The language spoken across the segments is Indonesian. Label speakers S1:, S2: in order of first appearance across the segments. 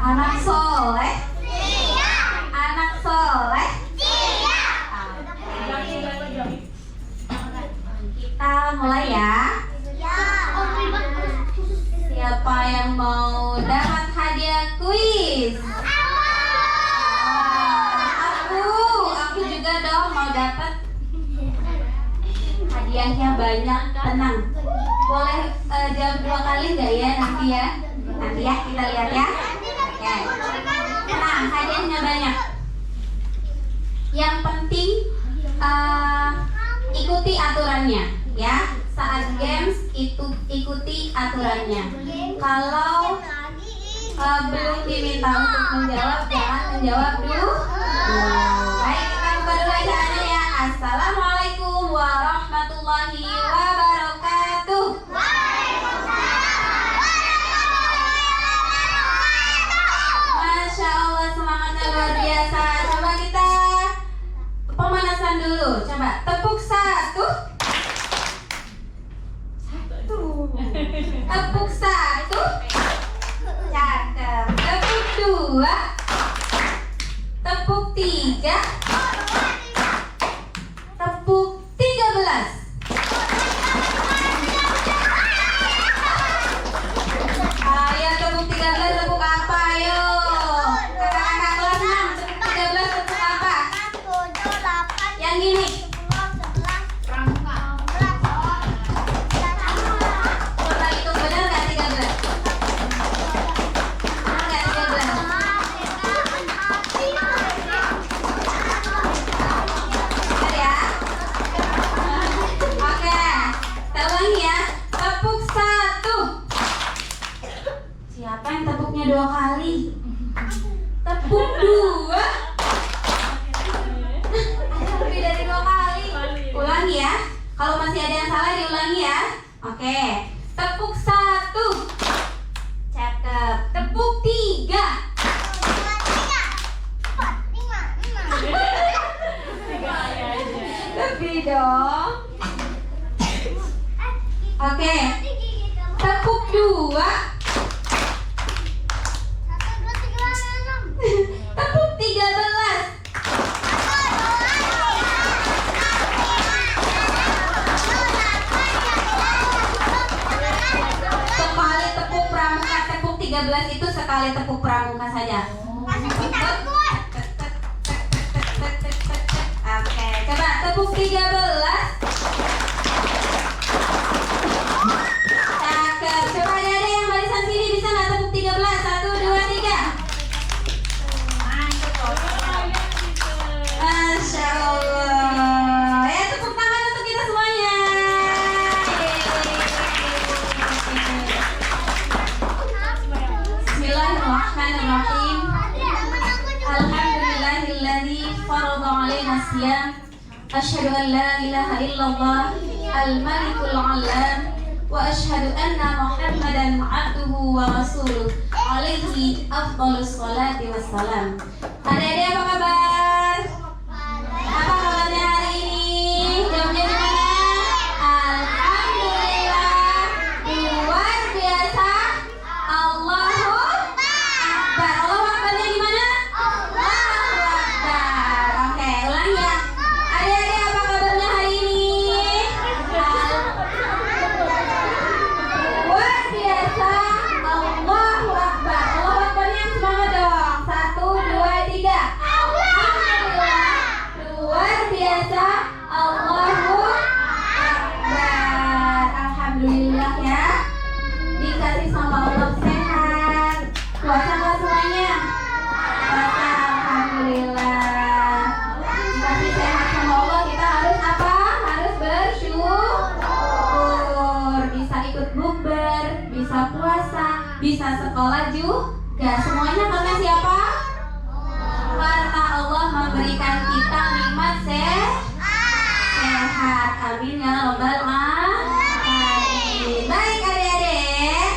S1: Anak soleh. Anak soleh. Kita mulai ya. Siapa yang mau dapat hadiah kuis? Aku juga dong mau dapat. Hadiahnya banyak, tenang. Boleh jawab 2 kali nggak ya nanti ya? Nanti ya kita lihat ya. Oke. Tenang, hadiahnya banyak. Yang penting ikuti aturannya ya. Saat games itu ikuti aturannya. Kalau belum diminta untuk menjawab, jangan menjawab dulu. Baik, kita buka dulu acaranya ya. Assalamualaikum warahmatullahi wabarakatuh. Masya Allah, semangatnya luar biasa. Coba kita pemanasan dulu. Coba tepuk 1. Tepuk 1. Cakep. Tepuk 2. Tepuk 3. Tepuk 13. Ayo tepuk 13, tepuk apa? Ayo kakak-kakak kelas 6, tepuk 13, tepuk apa? Yang gini. Coba hitung benar nggak 13? Benar nggak 13? Benar ya? Oke, kita ulangi ya. Tepuk 1. Siapa yang tepuknya 2 kali? Tepuk 2. Ada lebih dari 2 kali. Ulangi ya. Kalau masih ada yang salah diulangi ya. Oke. Tepuk 1. Cakep. Tepuk 3. Lebih dong. Oke. Tepuk 2. Tepuk 13. Sekali tepuk pramuka. Tepuk 13 itu sekali tepuk pramuka saja. Oke, coba tepuk 13. Cakep. Coba ada yang barisan sini bisa nggak tepuk 13? 1, 2, 3. Masya Allah. Ya, tepuk tangan untuk kita semuanya. Bismillahirrahmanirrahim. Alhamdulillahilladzi farada alaina siyam. Asyhadu an la ilaha illallah al-malikul alam. Wa asyhadu anna Muhammadan abduhu wa rasuluh. Alaihi afdhalus salati wassalam. Adik-adik apa kabar? Apa kabarnya hari ini? Jawabnya gimana? Alhamdulillah. Luar biasa. Allahu Akbar. Allahu Akbarnya gimana? Allahu Akbar. Oke, ulang ya. Adik-adik apa kabarnya hari ini? Luar biasa. Allahu Akbar. Allahu Akbarnya semangat dong. 1, 2, 3. Alhamdulillah. Luar biasa. Allahu Akbar. Alhamdulillah ya. Dikasih sama Allah sehat. Puasa nggak semuanya? Puasa. Alhamdulillah. Dikasih sehat sama Allah, kita harus apa? Harus bersyukur. Bisa ikut bukber, bisa puasa, bisa sekolah juga. Semuanya karena siapa? Karena Allah memberikan kita nikmat sehat. Amin ya robbal alamin. Baik adik-adik,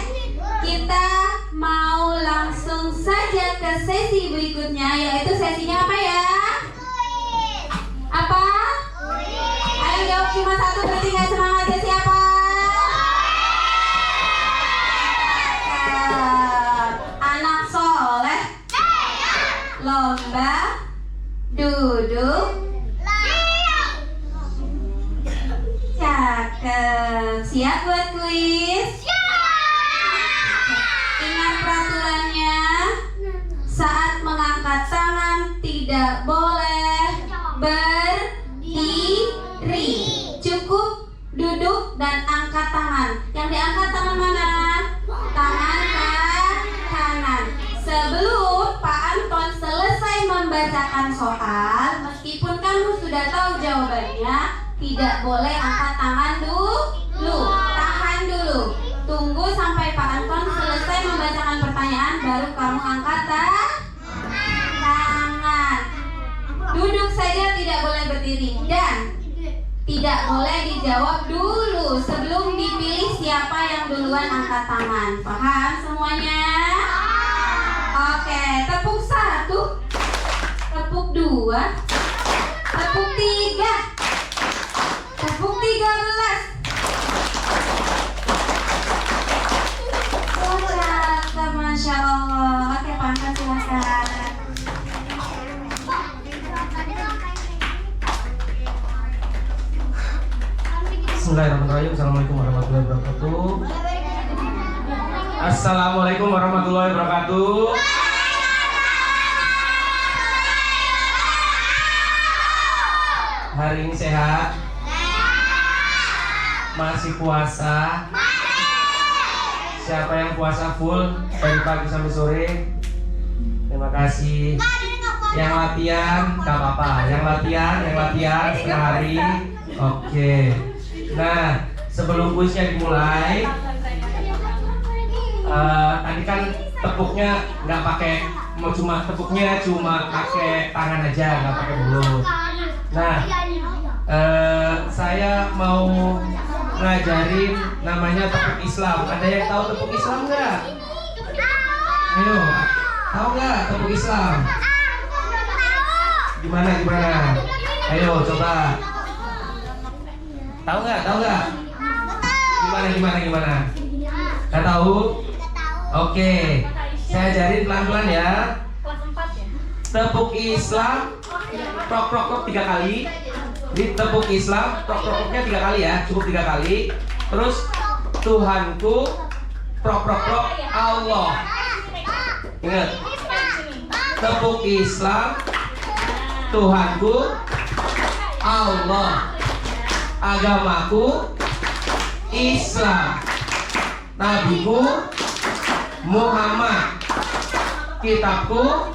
S1: kita mau langsung saja ke sesi berikutnya, yaitu sesinya apa ya? Apa? Ayo jawab cuma 1, berarti nggak semangat. Sesi apa? Anak soleh. lomba duduk. Cakep. Siap buat kuis? Ingat peraturannya. Saat mengangkat tangan tidak boleh berdiri. Cukup duduk dan angkat tangan. Yang diangkat tangan mana? Tangan kanan. Sebelum Pak Anton selesai membacakan soal, meskipun kamu sudah tahu jawabannya, tidak boleh angkat tangan dulu. Tahan dulu. Tunggu sampai Pak Anton selesai membacakan pertanyaan, baru kamu angkat tangan. Duduk saja, tidak boleh berdiri. Dan tidak boleh dijawab dulu sebelum dipilih siapa yang duluan angkat tangan. Paham semuanya? Oke, tepuk 1, tepuk 2, tepuk 3, tepuk 13. Cakep, Masya Allah. Oke, Pak Anton silakan.
S2: Bismillahirrahmanirrahim. Assalamualaikum warahmatullahi wabarakatuh. Assalamualaikum warahmatullahi wabarakatuh. Hari ini sehat? Masih puasa? Siapa yang puasa full dari pagi sampai sore? Terima kasih. Yang latihan gak apa-apa. Yang latihan setengah hari. Oke. Nah, sebelum kuisnya dimulai, tadi kan tepuknya nggak pakai, tepuknya cuma pakai tangan aja, nggak pakai mulut. Nah, saya mau ngajarin namanya tepuk Islam. Ada yang tahu tepuk Islam nggak? Ayo, tahu nggak tepuk Islam? Gimana? Ayo coba. Tahu nggak? Gimana? Nggak tahu? Oke, saya ajarin pelan-pelan ya. Tepuk Islam, prok 3 kali. Di tepuk Islam, prok-proknya 3 kali ya, cukup 3 kali. Terus Tuhanku, prok Allah. Ingat, tepuk Islam, Tuhanku, Allah. Agamaku Islam, nabiku Muhammad, kitabku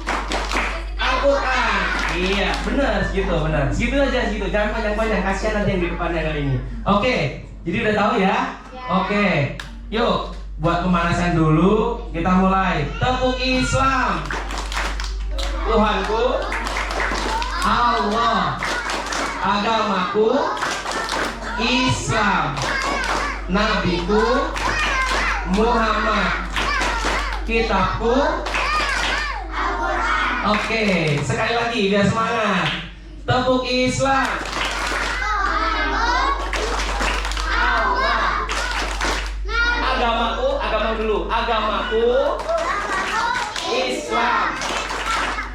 S2: Al-Quran. Iya, benar, segitu aja, jangan panjang-panjang, kasihan nanti yang di depannya kali ini. Oke, jadi udah tahu ya? Oke, yuk buat pemanasan dulu, kita mulai. Tepuk Islam, Tuhanku Allah, agamaku Islam, nabiku Muhammad, kitabku Al-Quran. Oke, sekali lagi biar semangat. Tepuk Islam, Allah, agamaku Islam,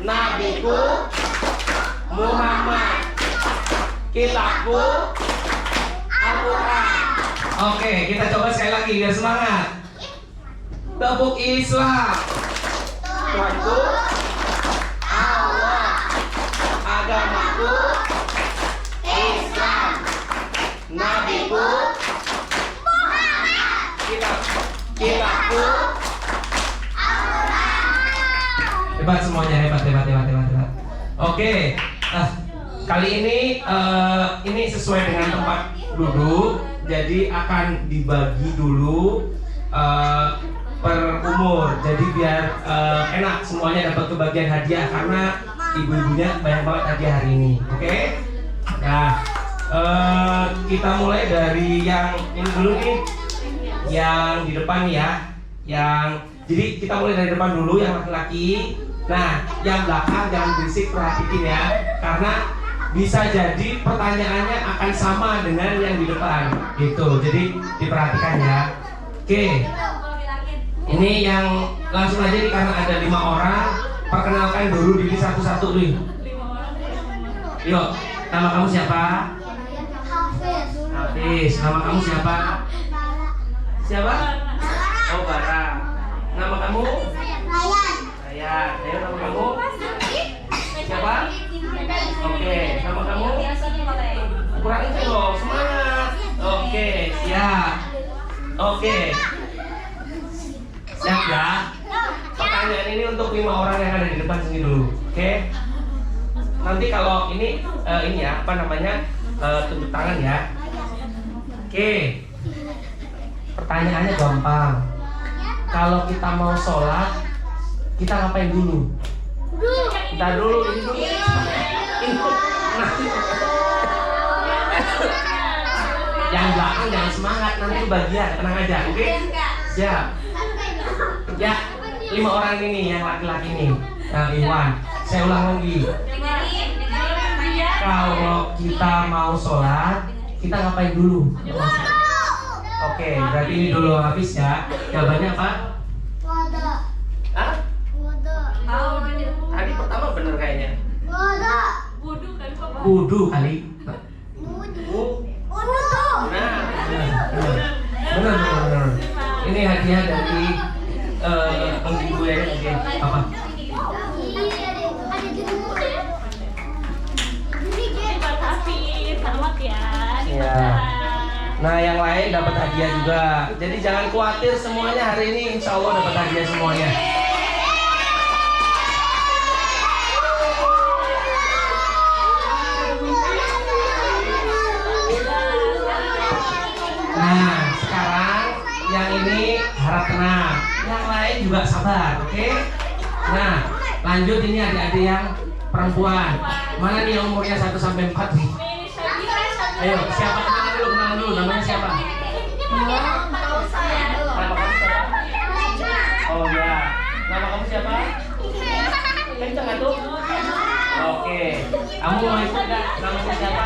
S2: nabiku Muhammad, kitabku Al-Quran. Oke, kita coba sekali lagi biar semangat. Tepuk Islam, Tuhanku Allah, agamaku Islam, nabiku Muhammad, kitabku Al-Quran. Hebat semuanya, hebat. Oke, nah kali ini sesuai dengan tempat duduk, jadi akan dibagi dulu per umur. Jadi biar enak semuanya dapat kebagian hadiah karena ibu-ibunya banyak banget hadiah hari ini. Oke? Nah, kita mulai dari yang ini dulu nih, yang di depan ya. Jadi kita mulai dari depan dulu yang laki-laki. Nah, yang belakang jangan berisik, perhatiin ya, karena bisa jadi pertanyaannya akan sama dengan yang di depan gitu, jadi diperhatikan ya. Oke, ini yang langsung aja nih, karena ada 5 orang perkenalkan dulu diri satu-satu nih. Yuk, nama kamu siapa? Hafiz. Nama kamu siapa? Siapa? Oh, Bara. Nama kamu? Ryan. Ayo, nama kamu? Siapa? Oke, nama kamu? Kurang itu dong, semangat. Oke, siap. Oke. Siap ya? Pertanyaan ini untuk 5 orang yang ada di depan sini dulu. Oke? Nanti kalau ini ya, apa namanya? Tepuk tangan ya. Oke. Pertanyaannya gampang. Kalau kita mau sholat, kita ngapain dulu? Kita dulu ini dulu. Nanti. Yang belakang jangan semangat, nanti bagian, tenang aja, oke? Siap. Ya, 5 orang ini yang laki-laki nih. Nah, Iwan, saya ulang lagi. Kalau kita mau sholat, kita ngapain dulu? Oke, berarti ini dulu habis ya. Jawabannya apa? Hah? Tadi pertama bener kayaknya. Wudu kali. Nah, bener. Ini hadiah dari ibu ya. Oke, apa?
S3: Selamat ya.
S2: Iya. Nah, yang lain dapat hadiah juga. Jadi jangan khawatir, semuanya hari ini insya Allah dapat hadiah semuanya. Nah, sekarang yang ini harap tenang, yang lain juga sabar, oke? Nah, lanjut ini adik-adik yang perempuan. Mana nih yang umurnya 1 sampai 4 nih? Ayo, siapa kenalan dulu, namanya siapa? Nama kamu siapa? Oh ya, nama kamu siapa? Kenceng nggak tuh? Oke, kamu mau ikut nggak? Namanya siapa?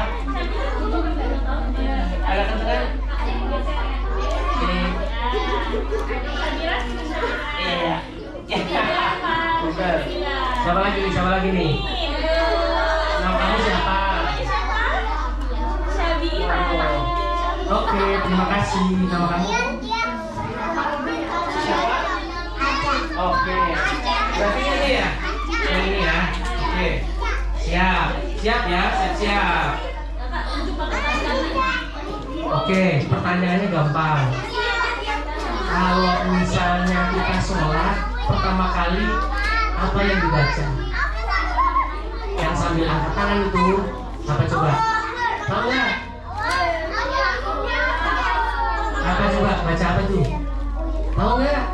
S2: Agak kenceng? Iya. Bener. Siapa lagi nih? Nama kamu siapa? Oke, terima kasih. Nama kamu? Siapa? Oke. Berarti ini ya? Yang ini ya? Oke. Siap. Siap ya? Siap. Oke, pertanyaannya gampang. Kalau misalnya kita sholat pertama kali, apa yang dibaca? Yang sambil angkat tangan itu apa coba? Tahu nggak? Apa coba? Baca apa tuh? Tahu nggak?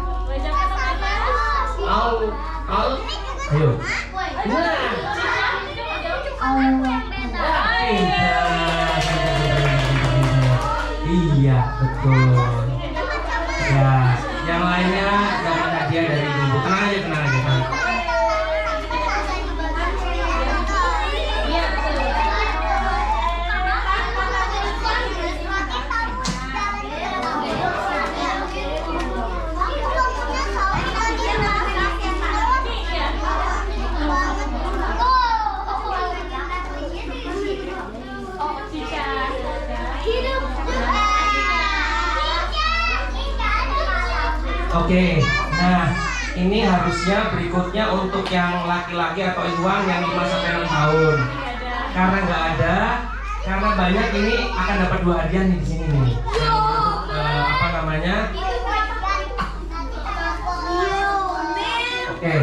S2: Ayo. Iya, betul. Ya, yang lainnya dapat hadiah dari ibu. Tenang aja. Oke, nah ini harusnya berikutnya untuk yang laki-laki atau Iwan yang 5-6 tahun. Karena nggak ada, karena banyak ini akan dapat 2 hadiah nih di sini nih. Apa namanya? Oke.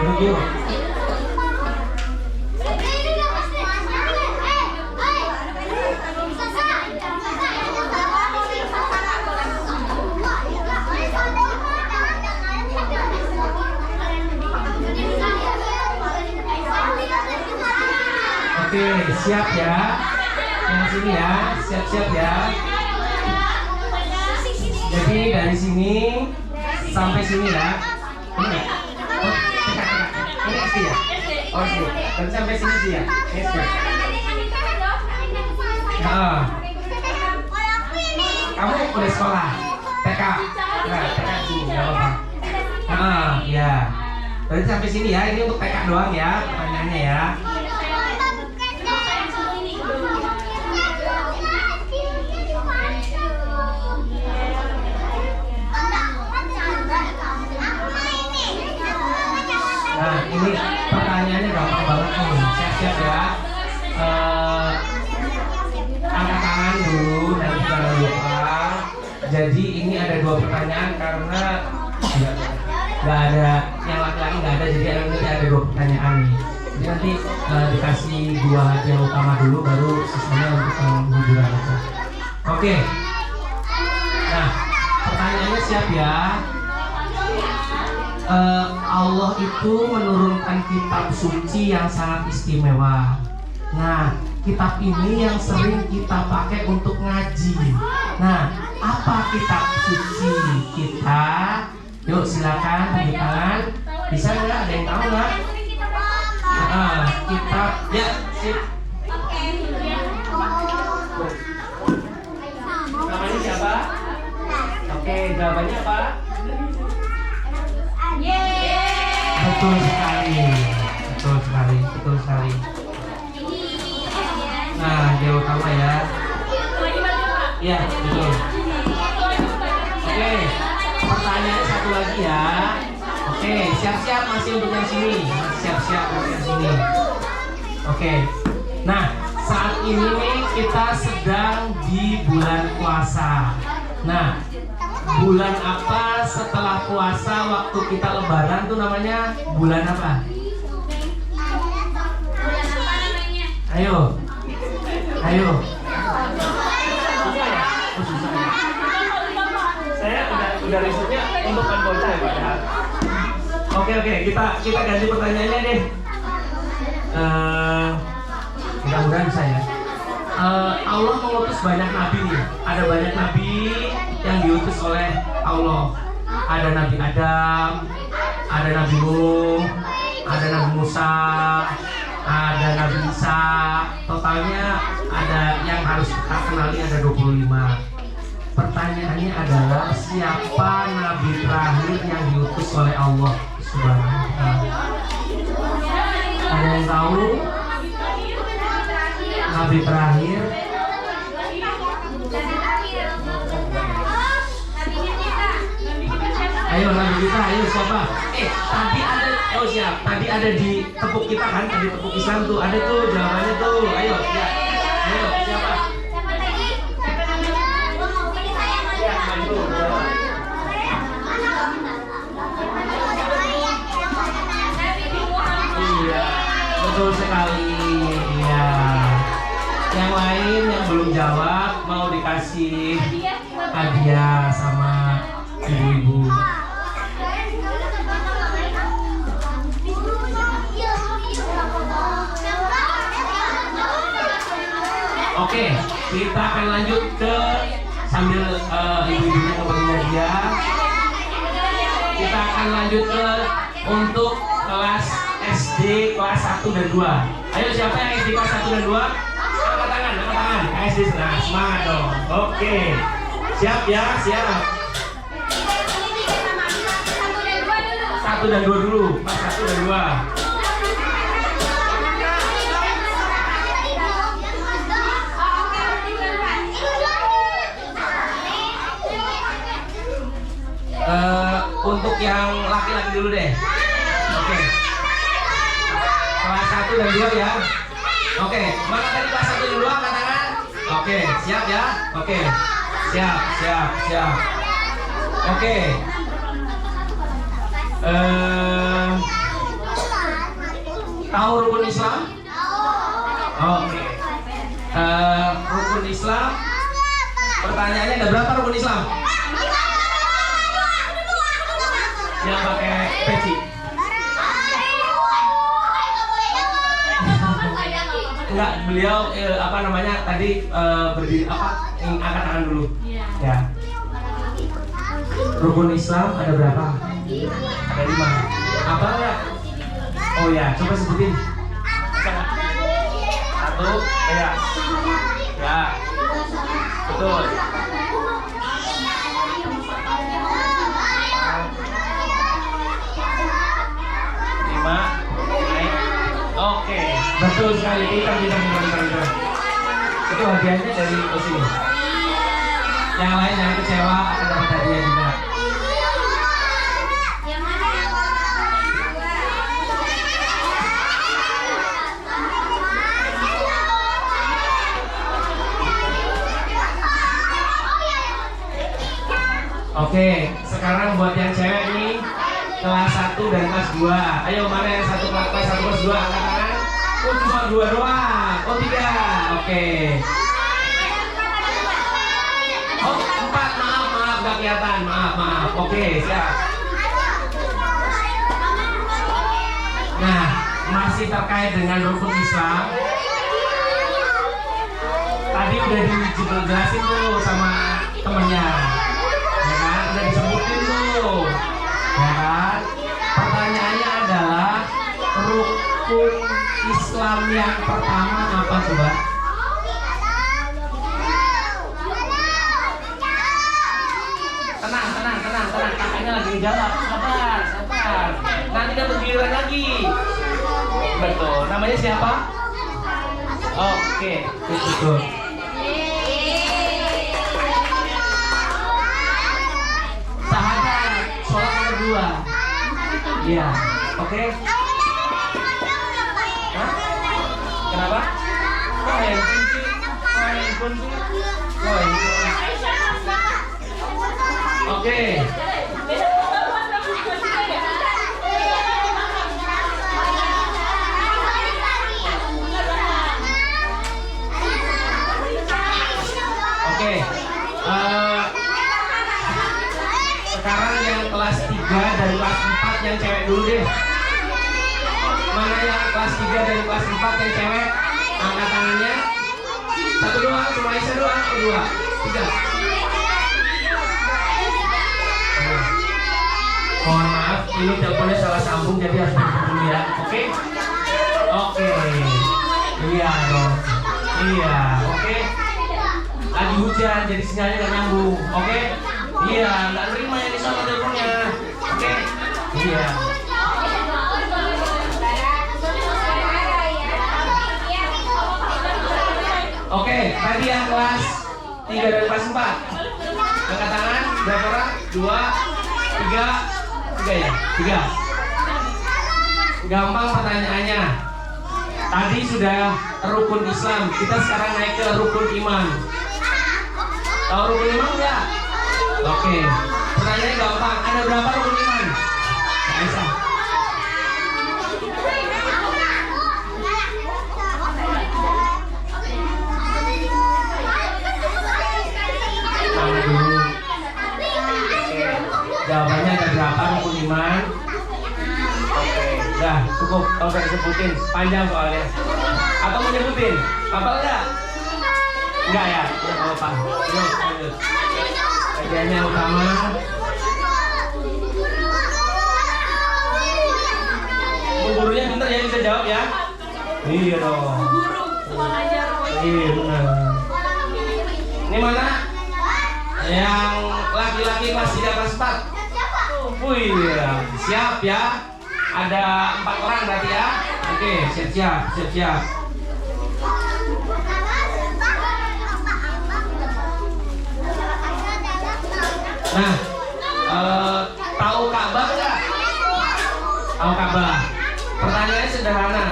S2: Duduk yuk. Oke, siap ya. Yang sini ya, siap-siap ya. Jadi dari sini sampai sini ya. Ini Tadi sampai sini sih ya. SD. Nah, kamu udah sekolah TK. Nah, TK sini nggak apa-apa. Nah, ya. Tadi sampai sini ya. Ini untuk TK doang ya pertanyaannya ya. Nah, ini pertanyaannya gampang banget nih. Siap-siap ya. Angkat tangan dulu, nanti jangan lupa. Jadi ini ada 2 pertanyaan karena nggak ada yang laki-laki nggak ada, jadi nanti ada 2 pertanyaan nih. Jadi nanti dikasih 2 hadiah utama dulu, baru sisanya untuk hiburan aja. Oke. Nah, pertanyaannya siap ya. Allah itu menurunkan kitab suci yang sangat istimewa. Nah, kitab ini yang sering kita pakai untuk ngaji. Nah, apa kitab suci kita? Yuk silakan tunjuk tangan. Bisa nggak? Ada yang tahu nggak? Kitab ya. Sip. Namanya siapa? Oke, jawabannya apa? Betul sekali, betul sekali, betul sekali. Nah, dia utama ya. Iya, betul. Oke, pertanyaannya satu lagi ya. Oke, siap-siap masih untuk yang sini. Siap-siap untuk yang sini. Oke. Nah, saat ini nih kita sedang di bulan puasa. Nah, bulan apa setelah puasa waktu kita lebaran tuh namanya bulan apa?
S1: Bulan apa namanya?
S2: Ayo. Ayo. Susah ya? Oh, susah ya? Saya udah risetnya untuk kan bocah ya Pak ya? Oke, kita ganti pertanyaannya deh. Mudah-mudahan bisa ya. Allah mengutus banyak nabi nih. Ada banyak nabi yang diutus oleh Allah. Ada Nabi Adam, ada Nabi Nuh, ada Nabi Musa, ada Nabi Isa. Totalnya ada yang harus kita kenali ada 25. Pertanyaannya adalah siapa nabi terakhir yang diutus oleh Allah Subhanahu wa Ta'ala? Ada yang tahu? Nabi terakhir? Ayo nabi kita, ayo siapa? Tadi ada, oh siap. Tadi ada di tepuk kita kan, tadi tepuk Islam tuh, ada tuh jawabannya tuh. Ayo, ya. Ayo siapa? Ya, maju. Iya, betul sekali. Iya. Yang lain yang belum jawab mau dikasih hadiah sama ibu-ibu. Oke, kita akan lanjut ke sambil ibu-ibunya ngebagi hadiah. Kita akan lanjut ke untuk kelas SD kelas 1 dan 2. Ayo siapa yang SD kelas 1 dan 2? Angkat tangan, angkat tangan. SD nah, semangat dong. Oke. Siap ya, siap. 1 dan 2 dulu. Pas 1 dan 2. Untuk yang laki-laki dulu deh. Oke. Kelas 1 dan 2 ya. Oke, mana tadi kelas 1 dan 2 angkat tangan? Oke, siap ya? Oke. Siap. Oke. Tahu rukun Islam? Oke. Rukun Islam. Pertanyaannya ada berapa rukun Islam? Yang pakai peci. Enggak, beliau apa namanya tadi berdiri apa? Angkat tangan dulu. Ya. Rukun Islam ada berapa? Ada 5. Apa enggak? Oh ya, coba sebutin. Satu, ya. Ya. Betul. Lima. Naik. Oke. Betul sekali. Kita. Itu hadiahnya dari sini. Yang lain jangan kecewa, akan dapat hadiah juga. Oke, sekarang buat yang cewek nih kelas 1 dan kelas 2. Ayo, mana yang kelas 1 kelas 2 angkat tangan. Oh, cuma 2 doang. Oh, 3. Oke. Oh, 4. Maaf, gak kelihatan. Maaf. Oke, siap. Nah, masih terkait dengan rukun Islam. Tadi udah dijelasin tuh sama temennya. Ya kan, udah disebutin tuh. Ya kan? Pertanyaannya adalah rukun Islam yang pertama apa coba? Tenang. Kakaknya lagi jawab. Sabar. Nanti dapat giliran lagi. Betul. Namanya siapa? Oke, betul. Sahadat, sholat nomor 2. Iya, oke. Hah? Kenapa? Kok handphone sih? Oke. Sekarang yang kelas 3 dari kelas 4 yang cewek dulu deh. Mana yang kelas 3 dari kelas 4 yang cewek? Angkat tangannya. 1 doang, cuma Aisyah doang. 2, 3. Mohon maaf, ini teleponnya salah sambung jadi harus dihubung ya. Oke? Iya dong. Iya, oke. Lagi hujan jadi sinyalnya nggak nyambung. Oke? Iya, nggak nerima yang sama teleponnya. Oke? Iya. Oke, tadi yang kelas 3 dan kelas 4. Angkat tangan, berapa orang? 2, 3 ya? 3. Gampang pertanyaannya. Tadi sudah rukun Islam, kita sekarang naik ke rukun iman. Tahu rukun iman enggak? Oke. Pertanyaannya gampang. Ada berapa rukun iman? Aisyah. Sama dulu. Oke. Jawabannya ada berapa rukun iman? Oke. Udah cukup. Kalau saya sebutin panjang soalnya. Atau mau nyebutin? Apa enggak? Enggak ya? Udah kalau apa? Lanjut. Bagiannya utama. Gurunya bentar ya bisa jawab ya. Iya dong. Iya benar. Ini mana? Yang laki-laki kelas 3 kelas 4. Wih, siap ya. Ada 4 orang berarti ya. Oke, siap. Nah, tahu Ka'bah nggak? Tahu Ka'bah. Pertanyaannya sederhana.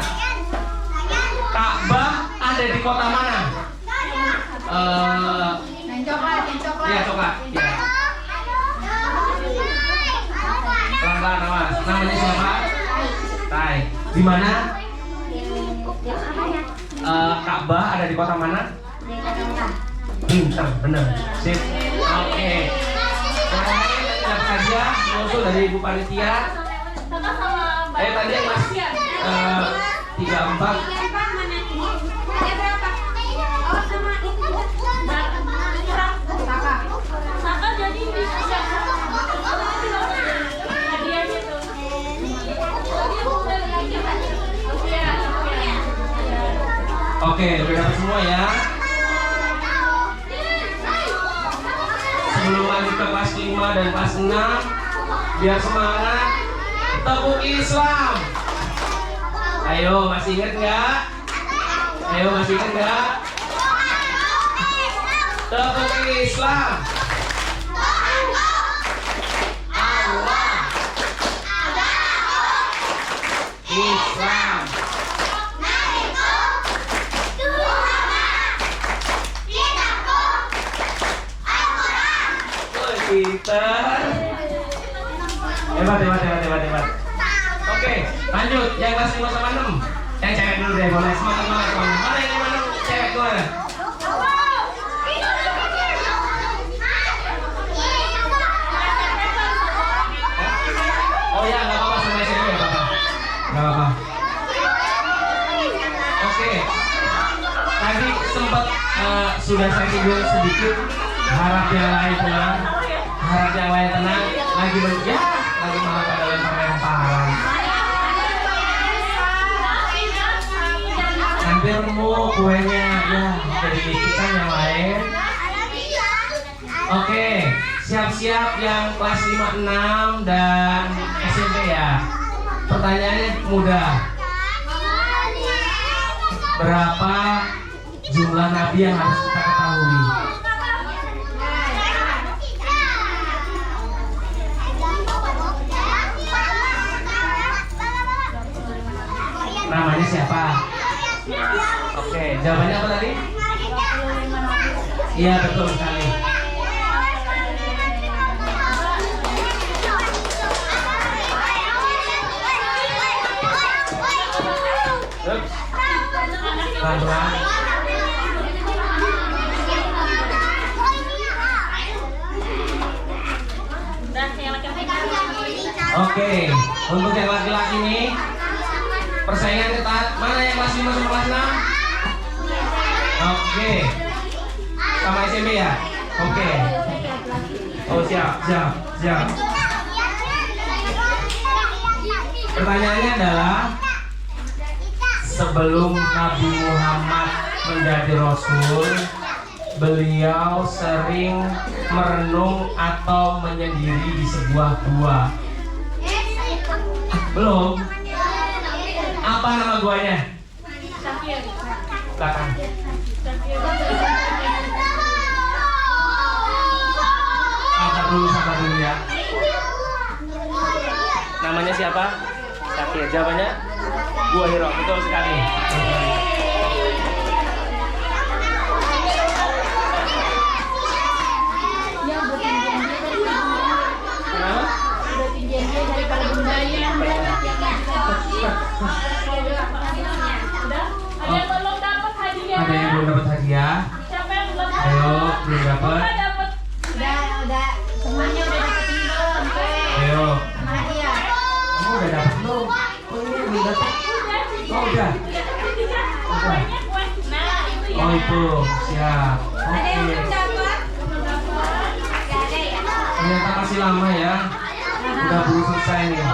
S2: Ka'bah ada di kota mana?
S3: Yang coklat.
S2: Iya, coklat. Ya. Pelan-pelan, awas. Namanya siapa? Tai. Di mana? Ka'bah ada di kota mana? Pintar, benar. Sip. Oke. Dapat hadiah muncul dari Ibu Panitia. Tadi yang Mas 34. Oke, Oke, udah dapat semua ya. Sebelum lanjut ke kelas 5 dan kelas 6, biar semangat, tepuk Islam. Ayo, masih ingat nggak? Ayo, masih ingat nggak? Tepuk Islam. Allah. Islam. Pintar. Hebat. Oke, lanjut. Yang kelas 5 sama 6. Yang cewek dulu deh, boleh. Semangat. Mana yang 5 6 cewek gimana? Oh ya, nggak apa-apa sama SMP, nggak apa-apa. Oke. Tadi sempat sudah saya singgung sedikit. Harap yang lain tenang. Harap yang lain tenang. Lagi malah pada lempar-lemparan. Hampir mau kuenya ya dari kita yang lain. Oke, siap-siap yang kelas 5, 6 dan SMP ya. Pertanyaannya mudah. Berapa jumlah nabi yang harus kita ketahui? Namanya siapa? Oke, jawabannya apa tadi? Iya, betul sekali. Ups. Pelan-pelan. Oke, untuk yang laki-laki nih persaingan ketat. Mana yang kelas 5 sama kelas 6? Oke. Sama SMP ya? Oke. Oh siap. Pertanyaannya adalah, sebelum Nabi Muhammad menjadi Rasul, beliau sering merenung atau menyendiri di sebuah gua. Belum? Apa nama guanya? Belakang. Sabar dulu ya. Namanya siapa? Sakir. Jawabannya Gua Hiro. Betul sekali. Ada yang belum dapat hadiah?
S3: Siapa yang belum dapat?
S2: Ayo, belum dapat?
S3: Udah. Semuanya udah dapat belum?
S2: Ayo.
S3: Hadiah.
S2: Kamu udah dapat belum? Oh ini belum dapat. Oh udah. Oh itu, siap. Oke. Ternyata masih lama ya. Udah belum selesai nih.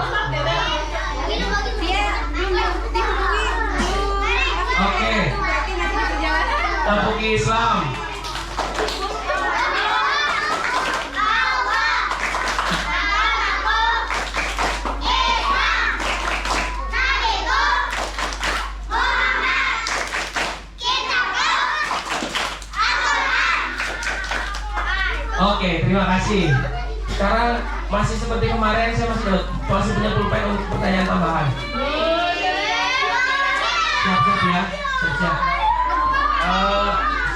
S2: Oke. Tepuk Islam. Oke, terima kasih. Sekarang masih seperti kemarin, saya masih punya pulpen untuk pertanyaan tambahan. Siap-siap ya, siap-siap.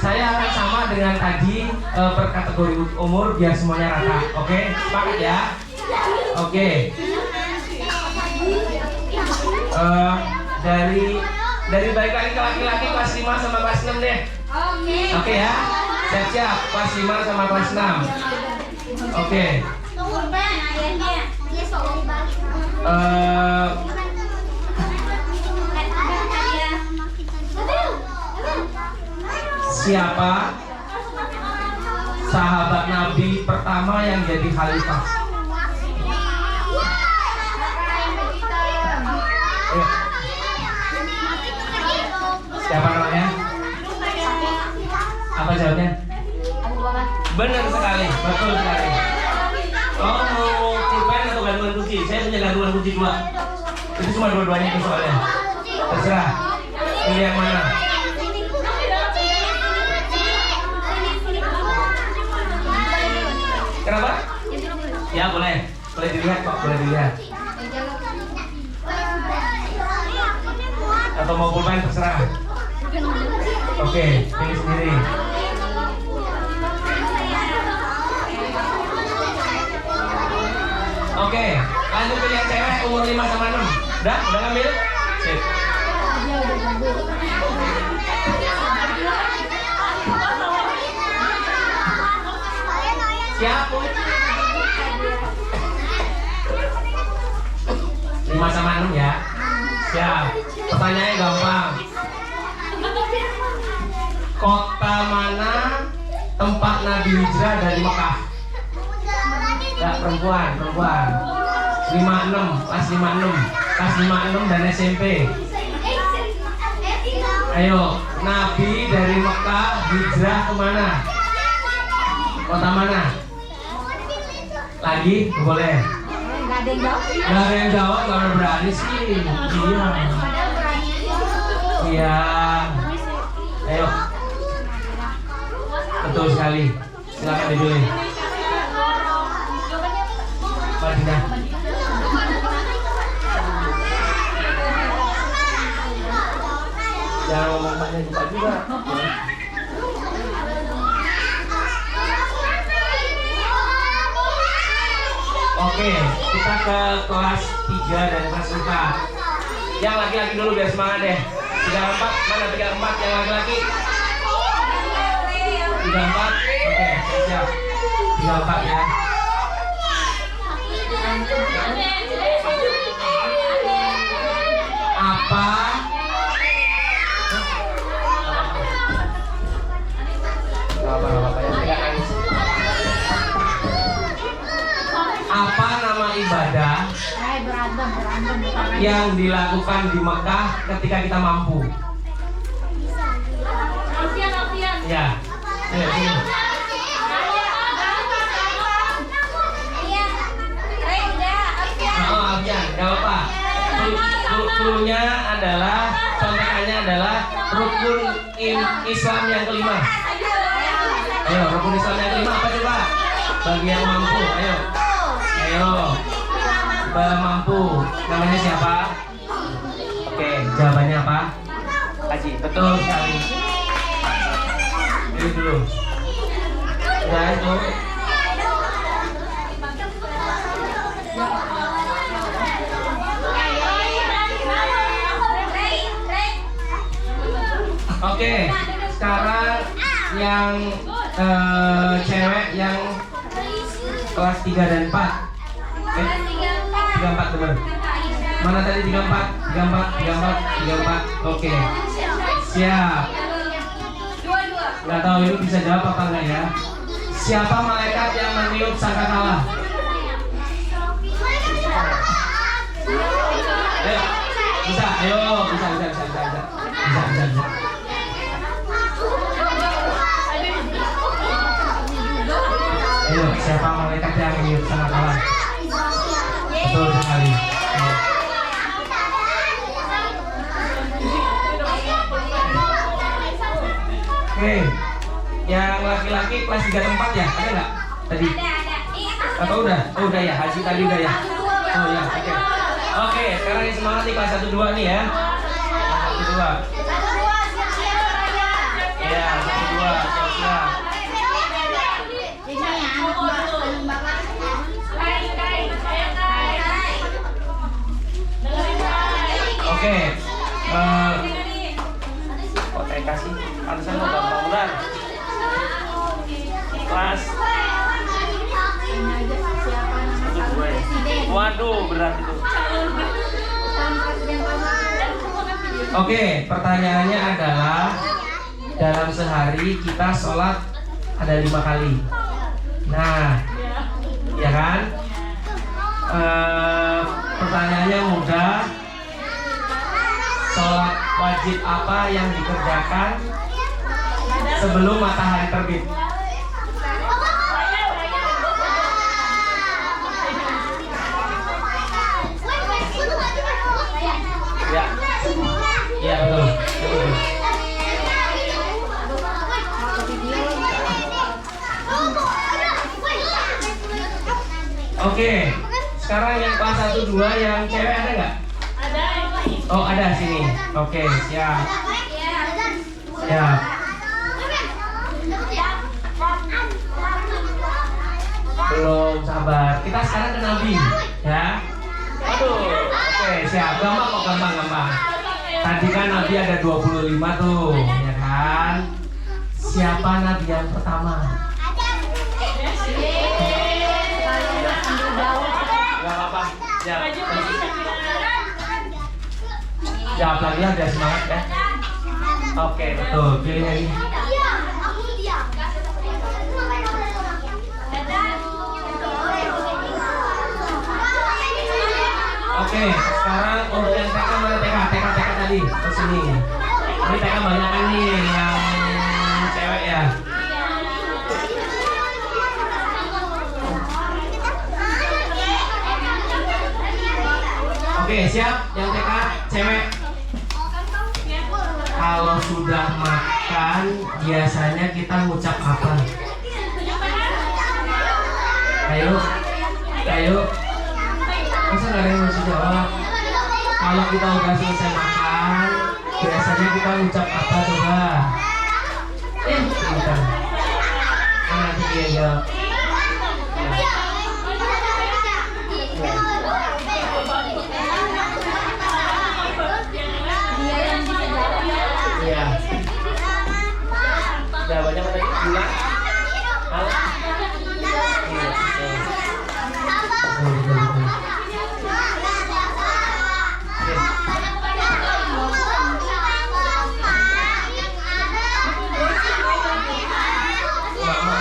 S2: Saya akan sama dengan tadi per kategori umur biar semuanya rata. Oke, sepakat ya? Oke. Dari balik lagi ke laki-laki kelas 5 sama kelas 6 deh. Oke ya. Siap-siap, kelas 5 sama kelas 6. Oke. Siapa sahabat Nabi pertama yang jadi khalifah? Siapa namanya? Betul sekali. Oh, mau pulpen atau gantungan kunci? Saya punya gantungan kunci 2. Itu cuma dua-duanya itu soalnya. Terserah. Pilih yang mana? Kenapa? Ya boleh. Boleh dilihat kok, boleh dilihat. Atau mau pulpen terserah. Oke, pilih sendiri. Oke, lanjut pilih yang cewek umur 5 sama 6. Udah ngambil? Sip. Siap, Bu? 5 sama 6 ya. Siap. Pertanyaannya gampang. Kota mana tempat Nabi hijrah dari Mekah? Ya, perempuan. 56, kelas 56. Kelas 56 dan SMP. Ayo, Nabi dari Mekah hijrah kemana? Kota mana? Lagi? Boleh.
S3: Gak ada yang jawab.
S2: Gak ada yang jawab, gak ada berani sih. Iya. Iya. Ayo. Betul sekali. Silakan dipilih. Madinah. Jangan ngomong banyak juga. Oke, kita ke kelas 3 dan kelas 4. Yang laki-laki dulu biar semangat deh. 34, mana 34 yang laki-laki? 34, oke, siap. 34 ya. Apa? Apa ya, tidak nangis. Apa nama ibadah yang dilakukan di Mekah ketika kita mampu? Ya. Ayo, sini. Alfian, gak apa-apa. Cluenya adalah, contekannya adalah rukun Islam yang kelima. Ayo, rukun Islam yang kelima apa coba? Bagi yang mampu, ayo. Mampu. Namanya siapa? Oke, jawabannya apa? Haji, betul sekali. Ini dulu. Udah itu. Oke, sekarang yang cewek yang kelas 3 dan 4. 34 benar. Mana tadi 34? Oke. Siap. Nggak tahu itu bisa jawab apa enggak ya? Siapa malaikat yang meniup sangkakala? Bisa. Ayo, siapa malaikat yang meniup sangkakala? Betul sekali. Oke, yang laki-laki kelas 3 tempat ya? Ada nggak tadi? Atau udah? Oh udah ya, Haji tadi udah ya? Oh ya, oke. Oke, sekarang yang semangat nih kelas 1-2 nih ya. Kelas 1-2. Ya, 1-2, siap-siap. Oke, kok saya kasih pantesan lo gampang ular. Kelas 1-2. Waduh, berat itu. Oke, pertanyaannya adalah dalam sehari kita sholat ada 5 kali. Nah, ya kan? Pertanyaannya mudah. Sholat wajib apa yang dikerjakan sebelum matahari terbit? Oke. Sekarang yang kelas 1 2 yang cewek ada nggak?
S3: Ada yang lain.
S2: Oh, ada sini. Oke, siap. Siap. Belum, sabar. Kita sekarang ke Nabi, ya. Aduh. Oke, siap. Gampang kok, gampang. Tadi kan Nabi ada 25 tuh, ya kan? Siapa Nabi yang pertama? Gak apa-apa. Jawab lagi lah biar semangat ya. Oke, betul. Pilih lagi. Oke, sekarang untuk yang TK mana TK tadi ke sini. Ini TK banyak kan nih yang cewek ya. Oke, siap yang TK cewek. Kalau sudah makan biasanya kita ngucap apa? Ayo. Masa nggak ada yang masih jawab? Kalau kita udah selesai makan, biasanya kita ngucap apa coba? Bentar. Nanti dia jawab. Iya. Jawabannya apa tadi? Gula? Halo? Iya,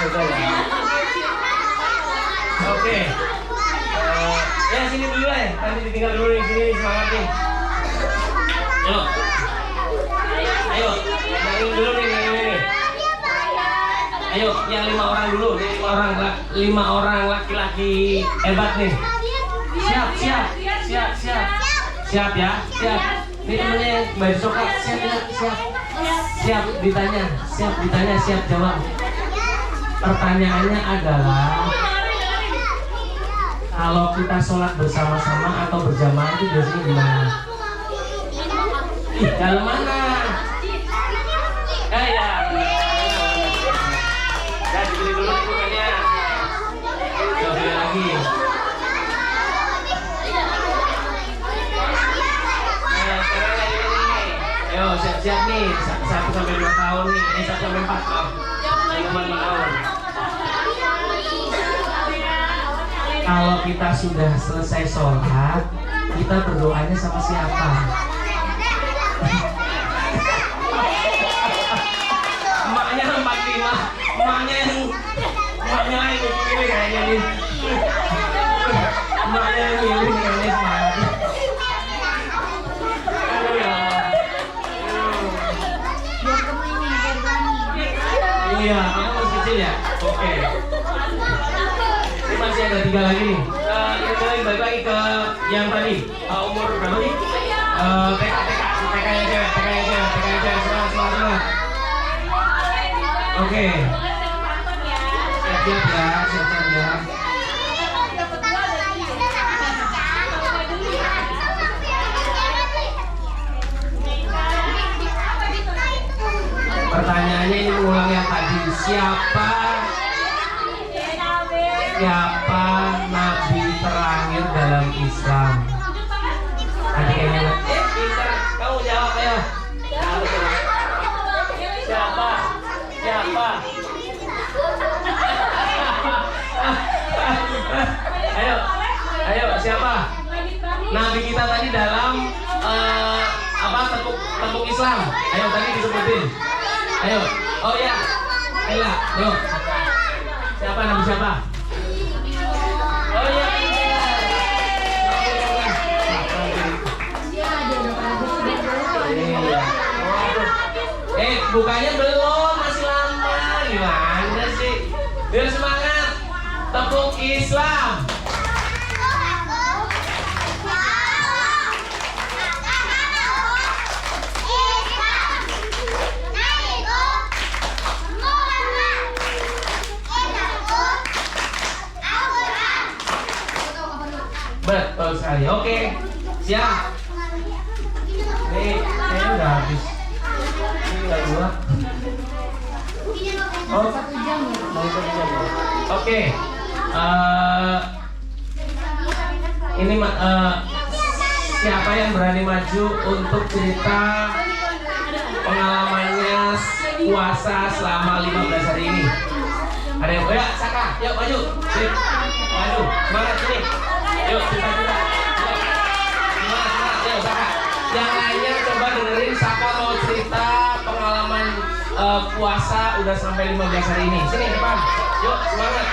S2: betul. Oke. Ya sini dulu ya. Nanti ditinggal dulu di sini semangat nih. Ayo, yang ini dulu nih, yang ini. Ayo, yang 5 orang dulu, nih 5 orang laki-laki hebat nih. Siap ya, siap. Ini temennya baju coklat, siap ditanya, siap jawab. Pertanyaannya adalah, kalau kita sholat bersama-sama atau berjamaah itu biasanya gimana? Ih, dalam mana? Ya. Dan dibeli dulu bukannya. Beli lagi. Nah, sekarang lagi ini. Ayo, siap-siap nih. 1 sampai 2 tahun nih. 1 sampai 4 tahun. 5 tahun. Kalau kita sudah selesai sholat, kita berdoanya sama siapa? Emaknya 45, emaknya lain pilih kayaknya nih. Emaknya yang pilih kayaknya semangat. Aduh ya. Iya, kamu masih kecil ya? Oke. Ini masih ada 3 lagi nih. Yang lain balik lagi ke yang tadi. Umur berapa nih? TK yang cewek, semangat. Oke. Siap ya. Pertanyaannya ini mengulang yang tadi. Siapa nabi terakhir dalam Islam? Nanti kayaknya pintar. Kamu jawab ya. Siapa? Ayo, siapa? Nabi kita tadi dalam tepuk Islam. Ayo tadi disebutin. Ayo. Oh ya. Ella, yuk. Siapa nabi siapa? Oh ya. Bukanya belum, masih lama. Gimana sih? Biar semangat. Tepuk Islam. Siap. Nih, kayaknya udah habis. Ini nggak dua. Oh,
S3: 1 jam ya.
S2: mau 1 jam. Oke. Ini siapa yang berani maju untuk cerita pengalamannya puasa selama 15 hari ini? Ada yang ya, Saka, yuk maju. Sip. Maju. Semangat sini. Yuk, cerita-cerita. Semangat, yuk Saka. Yang lainnya coba dengerin Saka mau cerita pengalaman puasa udah sampai 15 hari ini. Sini depan. Yuk, semangat.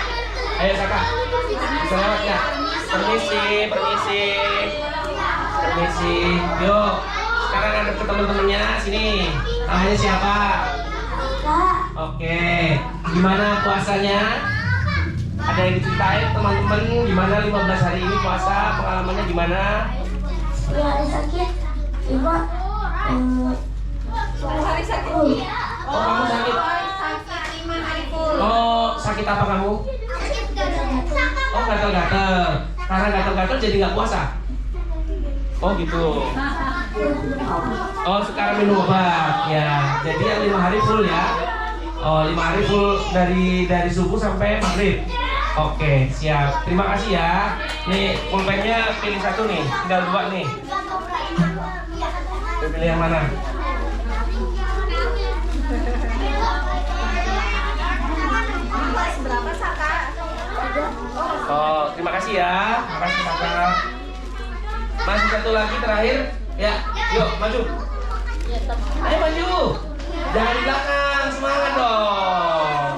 S2: Ayo Saka. Bisa lewat ya? Permisi. Yuk. Sekarang ada ke teman-temannya sini. Namanya siapa? Oke. Gimana puasanya? Ada yang diceritain teman-teman gimana 15 hari ini puasa? Pengalamannya gimana?
S1: Ya, ada sakit. Ibu.
S3: 10 hari sakit.
S2: Oh, kamu sakit?
S3: Sakit 5 hari full.
S2: Oh, sakit apa kamu? Oh, gatal-gatal. Karena gatal-gatal jadi nggak puasa? Oh gitu. Oh, sekarang minum obat ya. Jadi yang 5 hari full ya. Oh, 5 hari full dari subuh sampai maghrib. Oke, siap. Terima kasih ya. Nih, pulpennya pilih satu nih. Tinggal 2 nih. Pilih yang mana?
S3: Berapa Saka?
S2: Oh, terima kasih ya. Terima kasih Kakak. Masih satu lagi terakhir. Ya, yuk maju. Ayo maju. Jangan di belakang, semangat dong.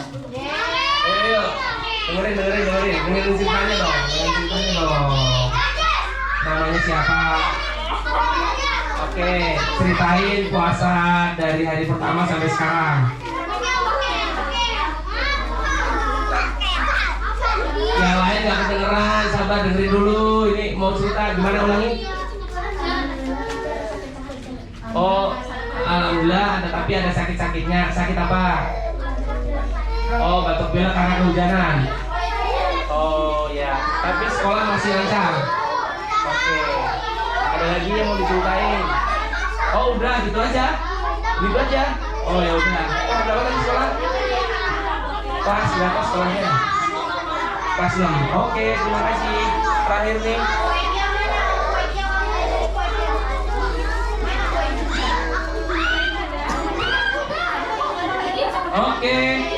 S2: Ayo, dengerin ceritanya dong. Namanya siapa? Oke, ceritain puasa dari hari pertama sampai sekarang. Yang lain gak kedengeran, sabar dengerin dulu. Ini mau cerita gimana, ulangi? Oh, alhamdulillah tapi ada sakit-sakitnya. Sakit apa? Oh, batuk pilek karena kehujanan. Oh ya, tapi sekolah masih lancar. Oke. Ada lagi yang mau diceritain? Oh udah, gitu aja. Oh ya udah. Oh berapa tadi sekolah? Kelas berapa sekolahnya? Kelas 6. Oke, terima kasih. Terakhir nih. Oke,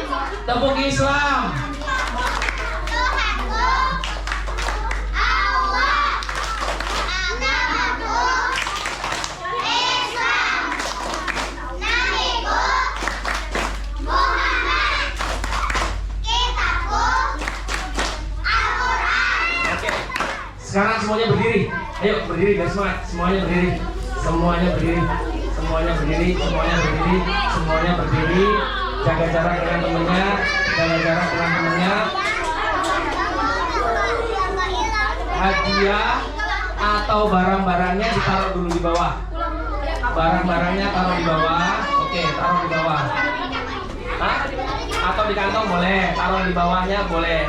S2: tepuk Islam. Sekarang semuanya berdiri. Ayo berdiri guys, semuanya berdiri. Semuanya berdiri. Jaga jarak dengan temennya. Hadiah atau barang-barangnya ditaruh dulu di bawah. Barang-barangnya taruh di bawah. Oke, taruh di bawah. Hah? Atau di kantong boleh. Taruh di bawahnya boleh.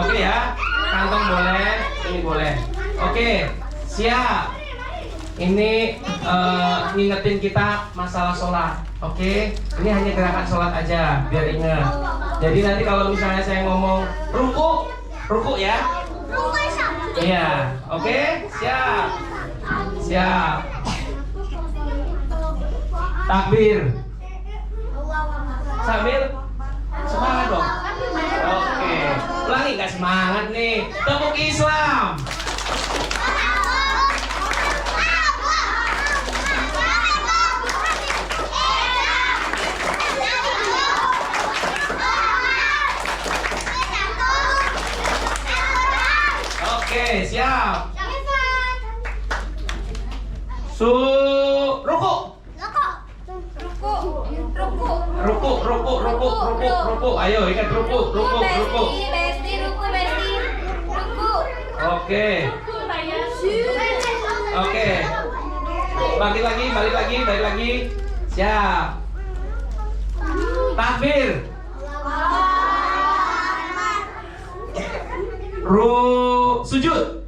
S2: Oke ya. Kantong boleh, ini boleh. Oke, siap. Ini ngingetin kita masalah sholat. Oke, ini hanya gerakan sholat aja, biar ingat. Jadi nanti kalau misalnya saya ngomong ruku ya. Iya, oke, siap. Takbir. Semangat dong. Oke, ulangi gak semangat nih. Tepuk Islam. Oke, siap. Ruku. Ayo ikat ruku. Oke. Balik lagi. Siap. Takbir. Sujud.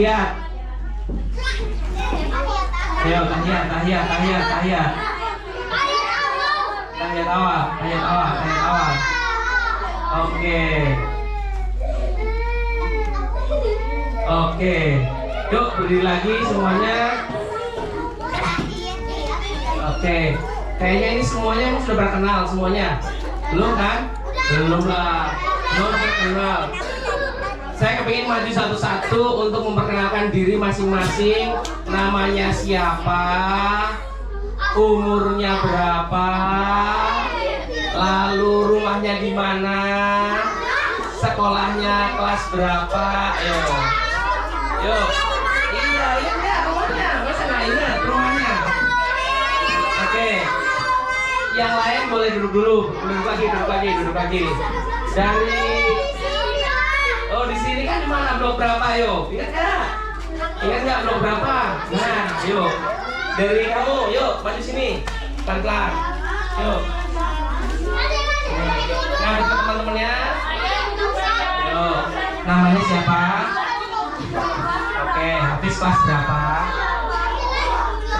S2: tahiyat. Ayo tahiyat. Tahiyat awal. Oke. Yuk berdiri lagi semuanya. Oke. Kayaknya ini semuanya sudah berkenal semuanya. Belum kan? Belum lah. Belum terkenal. Saya kepingin maju satu-satu untuk memperkenalkan diri masing-masing. Namanya siapa, umurnya berapa, lalu rumahnya di mana, sekolahnya kelas berapa. Ayo. Iya enggak rumahnya. Masa nggak ingat rumahnya? Oke. Yang lain boleh duduk dulu. Duduk lagi. Oh di sini kan di mana, blok berapa? Ayo, ingat nggak blok berapa? Nah, yuk dari kamu, yuk maju sini, pelan-pelan, yuk. Nah, dekat teman-temannya. Yuk, namanya siapa? Oke, habis kelas berapa?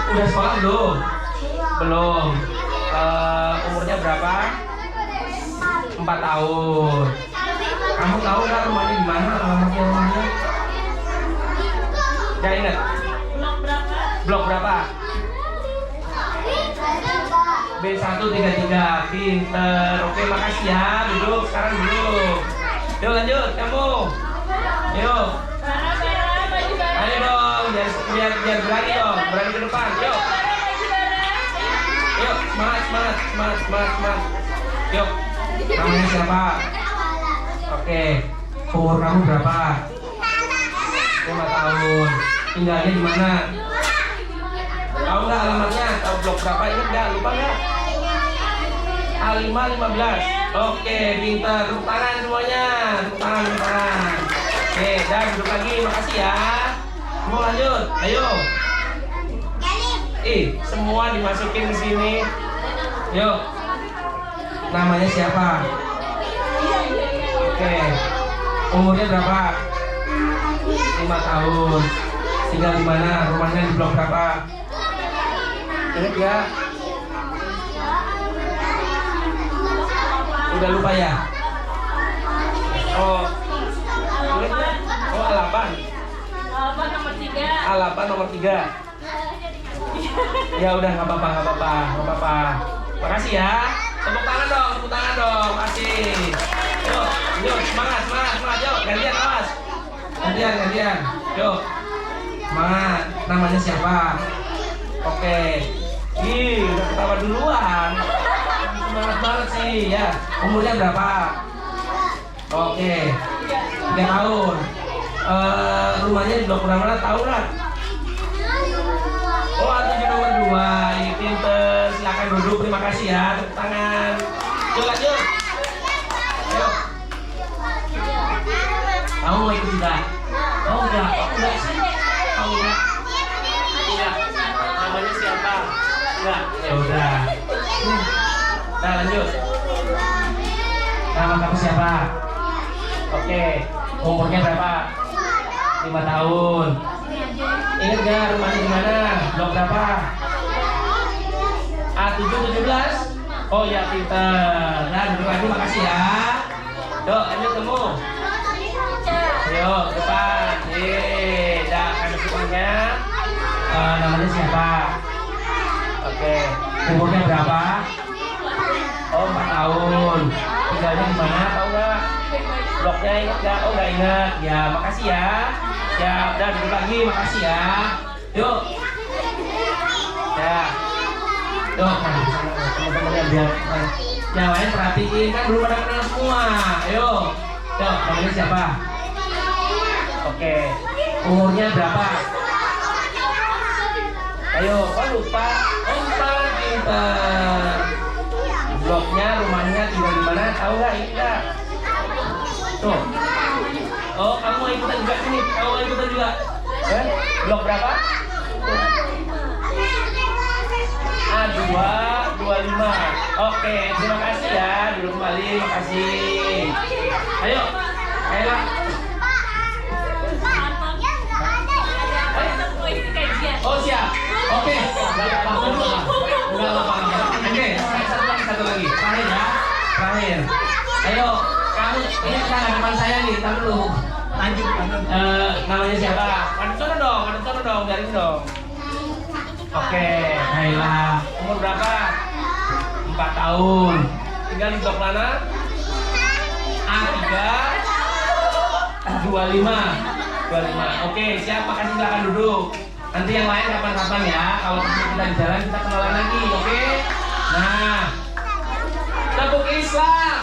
S2: Udah sekolah belum? Belum. Umurnya berapa? 4 tahun. Kamu tahu nggak rumahnya di mana? Alamatnya rumahnya? Nggak ingat? Blok berapa? B133. Pinter. Oke, makasih ya. Duduk. Sekarang duduk. Yuk lanjut. Kamu. Yuk. Ayo dong. Biar berani dong. Berani ke depan. Yuk. Semangat. Yuk. Namanya siapa? Oke, umur kamu berapa? 5 tahun. Tinggalnya di mana? Tahu nggak alamatnya? Tahu blok berapa? Ingat nggak? Lupa nggak? A515. Oke, pintar. Tepuk tangan semuanya. Tepuk tangan. Oke, dan duduk lagi. Makasih ya. Mau lanjut? Ayo. Semua dimasukin ke sini. Yuk. Namanya siapa? Oke. Umurnya berapa? 5 tahun. Tinggal di mana? Rumahnya di blok berapa? Ingat ya? Udah lupa ya? Oh. Ingat ya? Oh, A8 nomor 3. Ya udah nggak apa-apa. Makasih ya. Tepuk tangan dong. Makasih. Yuk, semangat. Yuk, gantian awas. Gantian. Yuk. Semangat. Namanya siapa? Oke. Udah ketawa duluan. Semangat banget sih ya. Umurnya berapa? Oke. 3 tahun. Rumahnya di blok mana? Tahu nggak? Oh, 7 nomor 2. Pinter. Silakan duduk. Terima kasih ya. Tepuk tangan. Yuk lanjut. Ayo. Kamu mau ikut juga? Oh enggak sih. Kamu enggak? Namanya siapa? Enggak. Ya udah. Nah lanjut. Nama kamu siapa? Oke. Umurnya berapa? 5 tahun. Ingat nggak rumahnya di mana? Blok berapa? A717. Oh ya, pinter. Nah duduk lagi, makasih ya. Yuk lanjut kamu. Yuk depan. Dah ada semuanya. Namanya siapa? Oke. Umurnya berapa? Oh 4 tahun. Tinggalnya di mana? Tahu nggak? Bloknya ingat nggak? Oh nggak ingat. Ya makasih ya. Siap. Dan duduk lagi, makasih ya. Yuk. Ya. Yuk. Teman-temannya biar yang lain perhatiin, kan belum pada kenal semua. Ayo. Yuk. Namanya siapa? Oke. Umurnya berapa? Ayo. Oh lupa. Pinter. Bloknya, rumahnya tinggal di mana? Tahu nggak? Ini nggak? Tuh. Oh, kamu mau ikutan juga sini? Kamu mau ikutan juga? Blok berapa? A225. Oke, terima kasih ya. Duduk kembali, makasih. Ayo, Kayla. Oke, enggak apa-apa. Oke, satu lagi. Terakhir ya. Terakhir. Ayo, kamu ini kan teman saya nih, tahu dulu. Lanjut. Namanya siapa? Ada sono dong, dari ini dong. Oke, Naila. Umur berapa? 4 tahun. Tinggal di blok mana? A3 25. Oke, siap, makasih, silakan duduk. Nanti yang lain kapan-kapan ya. Kalau kita di jalan kita kenalan lagi, oke? Nah, tepuk Islam.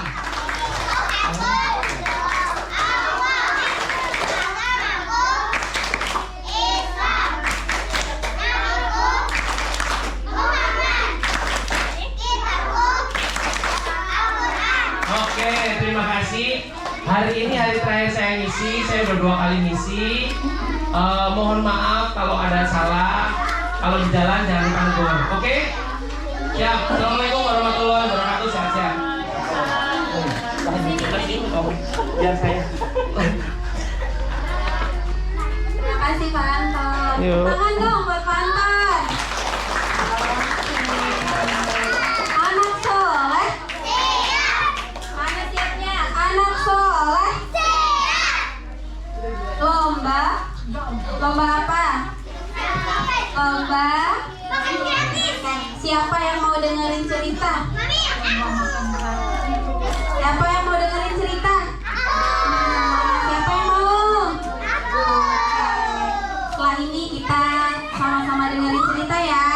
S2: Oke, terima kasih. Hari ini hari terakhir saya ngisi, saya berdua kali ngisi. Mohon maaf kalau ada salah. Kalau di jalan jangan tanggung. Oke? Siap. Assalamualaikum warahmatullahi wabarakatuh. Sehat-sehat. Biar saya.
S1: Terima kasih Pak Anton.
S2: Yuk.
S1: Tangan dong buat Pak Anton. Anak soleh. Mana siapnya? Anak soleh. Lomba apa? Lomba. Siapa yang mau dengerin cerita? Siapa yang mau dengerin cerita? Siapa yang mau? Setelah ini kita sama-sama dengerin cerita ya.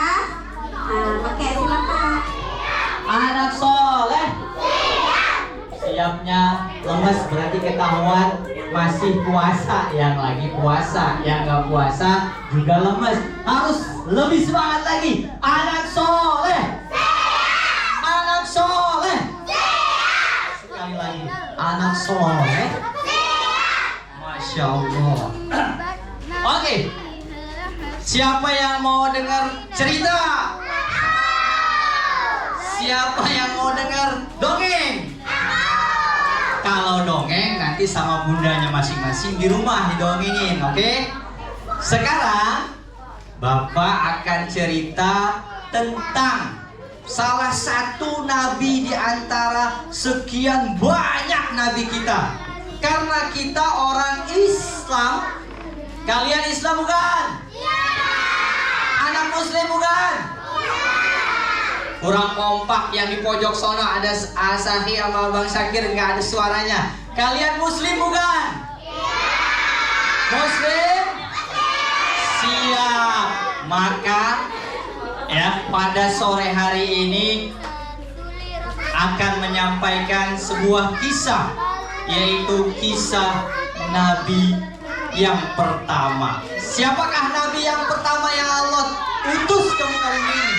S1: Nah, oke, silakan.
S4: Anak soleh. Siapnya lemes berarti ketahuan masih puasa. Yang lagi puasa, yang nggak puasa juga lemes. Harus lebih semangat lagi. Anak soleh. Anak soleh. Sekali lagi. Anak soleh. Masya Allah. Oke. Siapa yang mau dengar cerita? Siapa yang mau dengar dongeng? Kalau dongeng nanti sama bundanya masing-masing di rumah didongengin, oke? Sekarang Bapak akan cerita tentang salah satu nabi di antara sekian banyak nabi kita. Karena kita orang Islam. Kalian Islam bukan? Anak Muslim bukan? Kurang kompak yang di pojok sono ada Asahi sama Bang Syakir, nggak ada suaranya. Kalian Muslim bukan? Muslim? Siap. Maka ya pada sore hari ini akan menyampaikan sebuah kisah, yaitu kisah Nabi yang pertama. Siapakah Nabi yang pertama yang Allah utus ke muka bumi ini?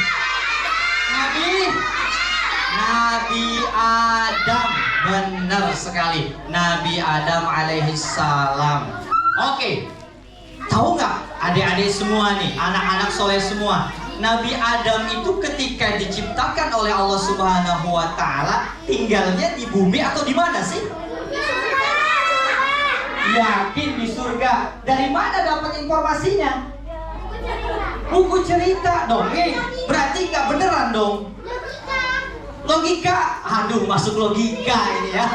S4: Nabi Adam. Benar sekali, Nabi Adam alaihi salam. Oke, tahu nggak adik-adik semua nih, anak-anak soleh semua, Nabi Adam itu ketika diciptakan oleh Allah Subhanahu wa Ta'ala tinggalnya di bumi atau di mana sih? Yakin di surga. Dari mana dapat informasinya? Buku cerita, dongeng. Berarti nggak beneran dong. Logika, aduh masuk logika ini ya.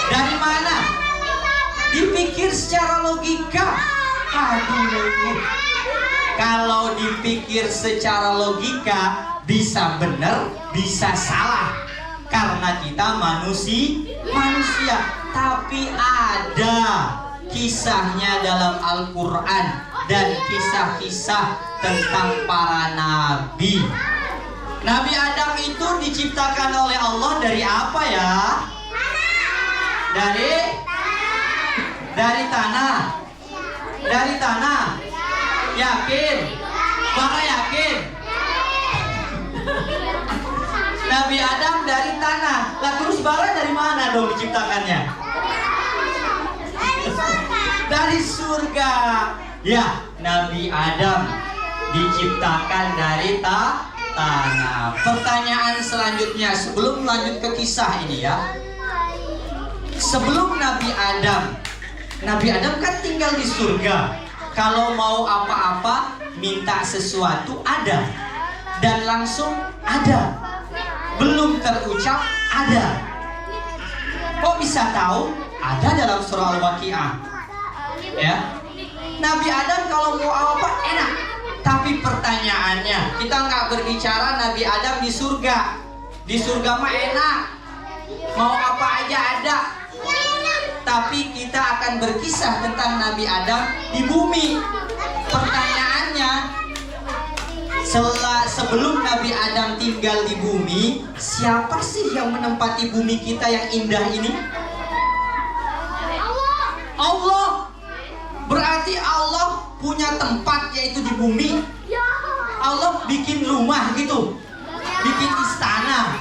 S4: Dari mana? Dipikir secara logika. Aduh. Kalau dipikir secara logika bisa benar, bisa salah. Karena kita manusia. Tapi ada kisahnya dalam Al-Quran dan kisah-kisah tentang para nabi. Nabi Adam itu diciptakan oleh Allah dari apa ya? Dari tanah. Dari tanah. Yakin? Bara yakin? Nabi Adam dari tanah. Lah terus bara dari mana dong diciptakannya? Dari surga. Ya, Nabi Adam diciptakan dari tanah. Pertanyaan selanjutnya sebelum lanjut ke kisah ini ya. Sebelum Nabi Adam kan tinggal di surga. Kalau mau apa-apa minta sesuatu ada, dan langsung ada, belum terucap ada. Kok bisa tahu? Ada dalam surah Al-Waqiah. Ya, Nabi Adam kalau mau apa enak. Tapi pertanyaannya, kita nggak berbicara Nabi Adam di surga. Di surga mah enak, mau apa aja ada. Tapi kita akan berkisah tentang Nabi Adam di bumi. Pertanyaannya, sebelum Nabi Adam tinggal di bumi, siapa sih yang menempati bumi kita yang indah ini? Allah. Berarti Allah punya tempat, yaitu di bumi. Allah bikin rumah gitu, bikin istana.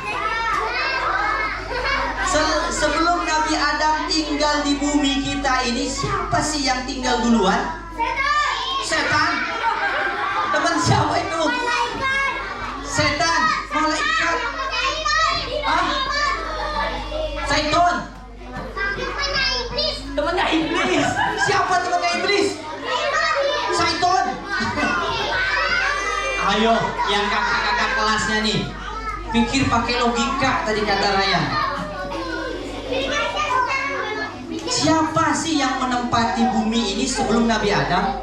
S4: Sebelum Nabi Adam tinggal di bumi kita ini, siapa sih yang tinggal duluan? Setan. Teman siapa itu? Setan, malaikat. Saiton. Temannya iblis. Siapa temannya iblis? Saiton. Ayo, yang kakak-kakak kelasnya nih, pikir pakai logika tadi kata Ryan. Siapa sih yang menempati bumi ini sebelum Nabi Adam?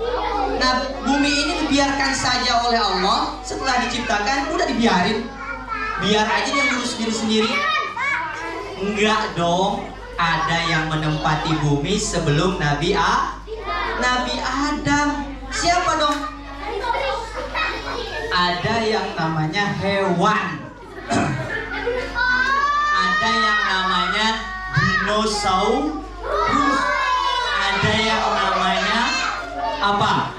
S4: Nah, bumi ini dibiarkan saja oleh Allah. Setelah diciptakan, udah dibiarin. Biar aja dia ngurus diri sendiri. Enggak dong. Ada yang menempati bumi sebelum Nabi Adam. Siapa dong? Ada yang namanya hewan. Ada yang namanya dinosaurus. Ada yang namanya apa?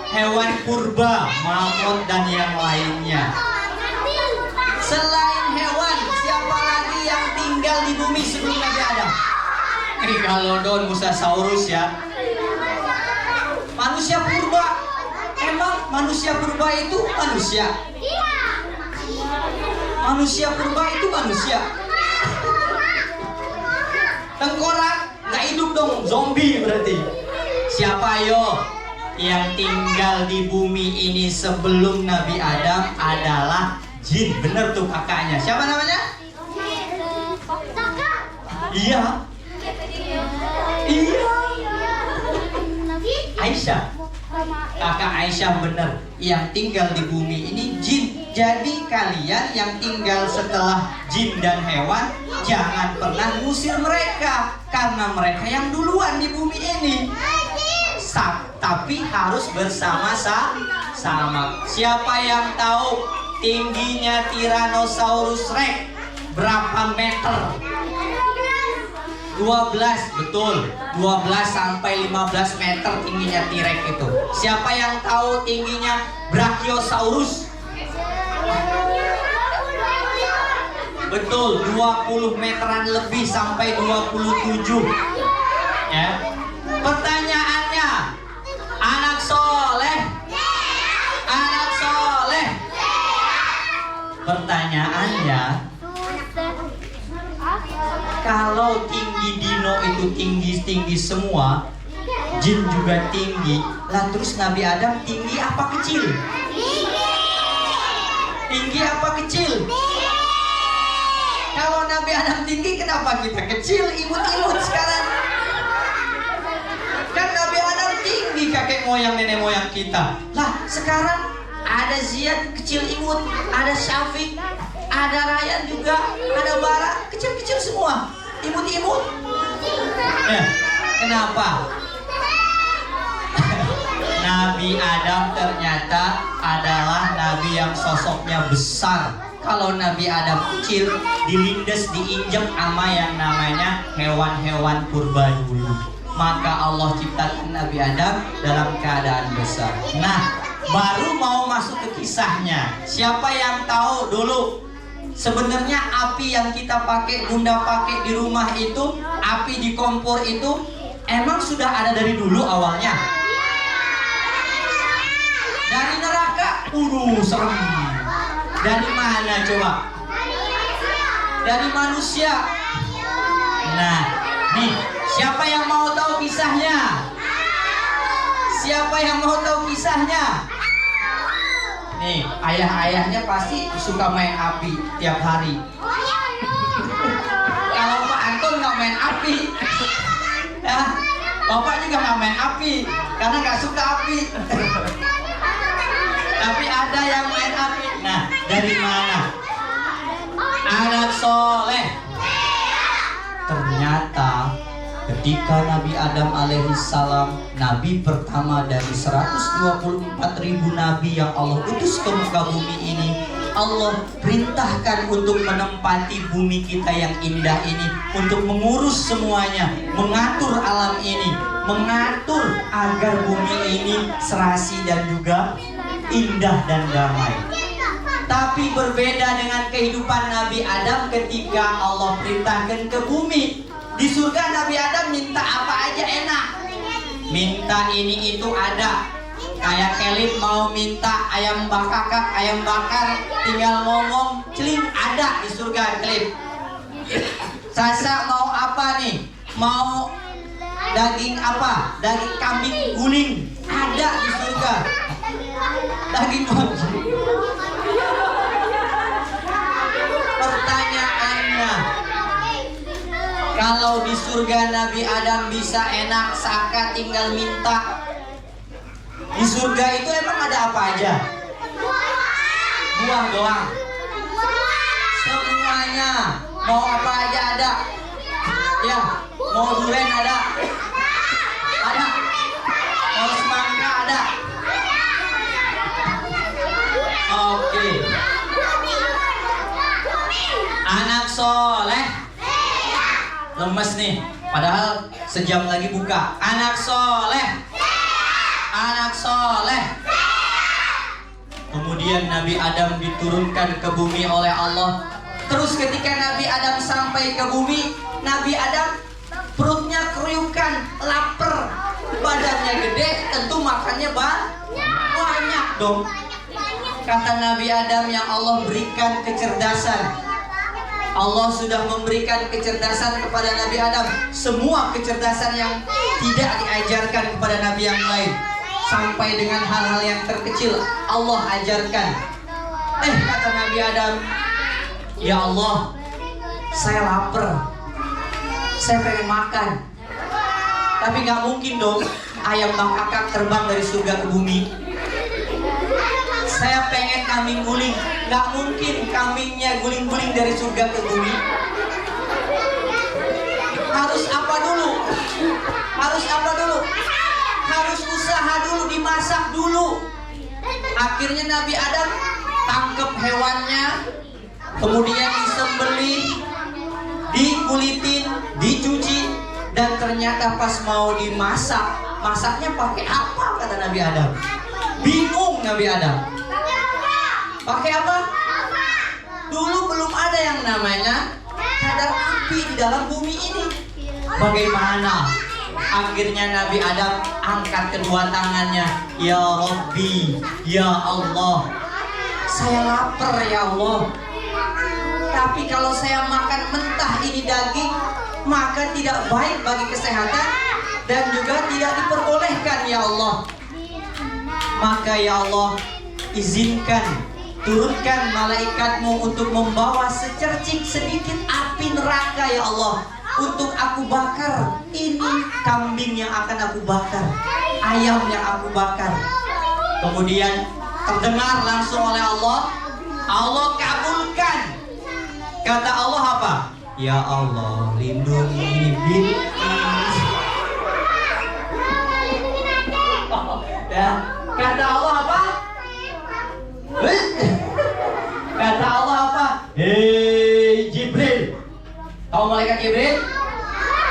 S4: Hewan purba, mamut dan yang lainnya. Selain hewan, siapa lagi yang tinggal di bumi sebelum Nabi Adam? Megalodon, Mosasaurus ya. Manusia purba. Emang manusia purba itu manusia? Manusia purba itu manusia. Tengkorak, nggak hidup dong, zombie berarti. Siapa yo yang tinggal di bumi ini sebelum Nabi Adam? Adalah jin. Bener tuh kakaknya. Siapa namanya? Iya. Iya. Aisyah. Kakak Aisyah bener. Yang tinggal di bumi ini jin. Jadi kalian yang tinggal setelah jin dan hewan, jangan pernah ngusir mereka, karena mereka yang duluan di bumi ini. Tapi harus bersama-sama. Siapa yang tahu tingginya Tyrannosaurus Rex berapa meter? 12, betul. 12 sampai 15 meter tingginya T-Rex itu. Siapa yang tahu tingginya Brachiosaurus? Betul, 20 meteran lebih sampai 27. Ya. Pertanyaannya, anak soleh? Anak soleh? Pertanyaannya, kalau tinggi dino itu tinggi-tinggi semua, jin juga tinggi, lah terus Nabi Adam tinggi apa kecil? Tinggi apa kecil? Kalau Nabi Adam tinggi, kenapa kita kecil, imut-imut sekarang? Kan Nabi Adam tinggi, kakek moyang nenek moyang kita. Lah sekarang ada Ziyad kecil imut, ada Syafiq, ada Ryan juga, ada Bara, kecil-kecil semua, imut-imut. Kenapa? Nabi Adam ternyata adalah nabi yang sosoknya besar. Kalau Nabi Adam kecil, dilindas, diinjak sama yang namanya hewan-hewan purba dulu. Maka Allah ciptakan Nabi Adam dalam keadaan besar. Nah, baru mau masuk ke kisahnya. Siapa yang tahu dulu? Sebenarnya api yang kita pakai, bunda pakai di rumah itu, api di kompor itu, emang sudah ada dari dulu awalnya? Dari neraka? Serem. Dari mana coba? Dari manusia. Nah, nih, siapa yang mau tahu kisahnya? Siapa yang mau tahu kisahnya? Nih, ayah-ayahnya pasti suka main api tiap hari. Kalau Pak Anton nggak main api, ya, Bapak juga nggak main api karena nggak suka api. Tapi ada yang main api. Nah, dari mana? Anak soleh. Ternyata ketika Nabi Adam alaihissalam, nabi pertama dari 124.000 nabi yang Allah utus ke muka bumi ini, Allah perintahkan untuk menempati bumi kita yang indah ini, untuk mengurus semuanya, mengatur alam ini, mengatur agar bumi ini serasi dan juga indah dan damai. Tapi berbeda dengan kehidupan Nabi Adam ketika Allah perintahkan ke bumi. Di surga Nabi Adam minta apa aja enak. Minta ini itu ada. Kayak Kelip mau minta ayam bakar, ayam bakar, tinggal ngomong, celing, ada di surga Kelip. Sasa mau apa nih? Mau daging apa? Daging kambing guling, ada di surga. Daging pertanyaannya, kalau di surga Nabi Adam bisa enak, Saka tinggal minta. Di surga itu emang ada apa aja? Buah doang. Semuanya. Mau apa aja ada. Ya, mau durian ada. Ada. Mau semangka ada. Oke. Anak soleh. Lemes nih. Padahal sejam lagi buka. Anak soleh. Anak soleh. Kemudian Nabi Adam diturunkan ke bumi oleh Allah. Terus ketika Nabi Adam sampai ke bumi, Nabi Adam perutnya kriukan, lapar, badannya gede, tentu makannya banyak dong. Kata Nabi Adam yang Allah berikan kecerdasan. Allah sudah memberikan kecerdasan kepada Nabi Adam. Semua kecerdasan yang tidak diajarkan kepada Nabi yang lain. Sampai dengan hal-hal yang terkecil Allah ajarkan. Kata Nabi Adam, ya Allah, saya lapar, saya pengen makan. Tapi gak mungkin dong ayam bakar terbang dari surga ke bumi. Saya pengen kambing guling, gak mungkin kambingnya guling-guling dari surga ke bumi. Harus apa dulu? Harus apa dulu? Harus usaha dulu, dimasak dulu. Akhirnya Nabi Adam tangkep hewannya, kemudian disembelih, dikulitin, dicuci, dan ternyata pas mau dimasak, masaknya pakai apa? Kata Nabi Adam. Bingung Nabi Adam. Pakai apa? Dulu belum ada yang namanya kadar api di dalam bumi ini. Bagaimana? Akhirnya Nabi Adam angkat kedua tangannya. Ya Rabbi, ya Allah, saya lapar ya Allah. Tapi kalau saya makan mentah ini daging, maka tidak baik bagi kesehatan dan juga tidak diperbolehkan ya Allah. Maka ya Allah, izinkan turunkan malaikatmu untuk membawa secercik sedikit api neraka ya Allah, untuk aku bakar. Ini kambing yang akan aku bakar, ayam yang aku bakar. Kemudian terdengar langsung oleh Allah. Allah kabulkan. Kata Allah apa? Ya Allah, lindungi bin. Ya, kata Allah apa? Kata Allah apa? Hei Jibril. Tahu malaikat Jibril?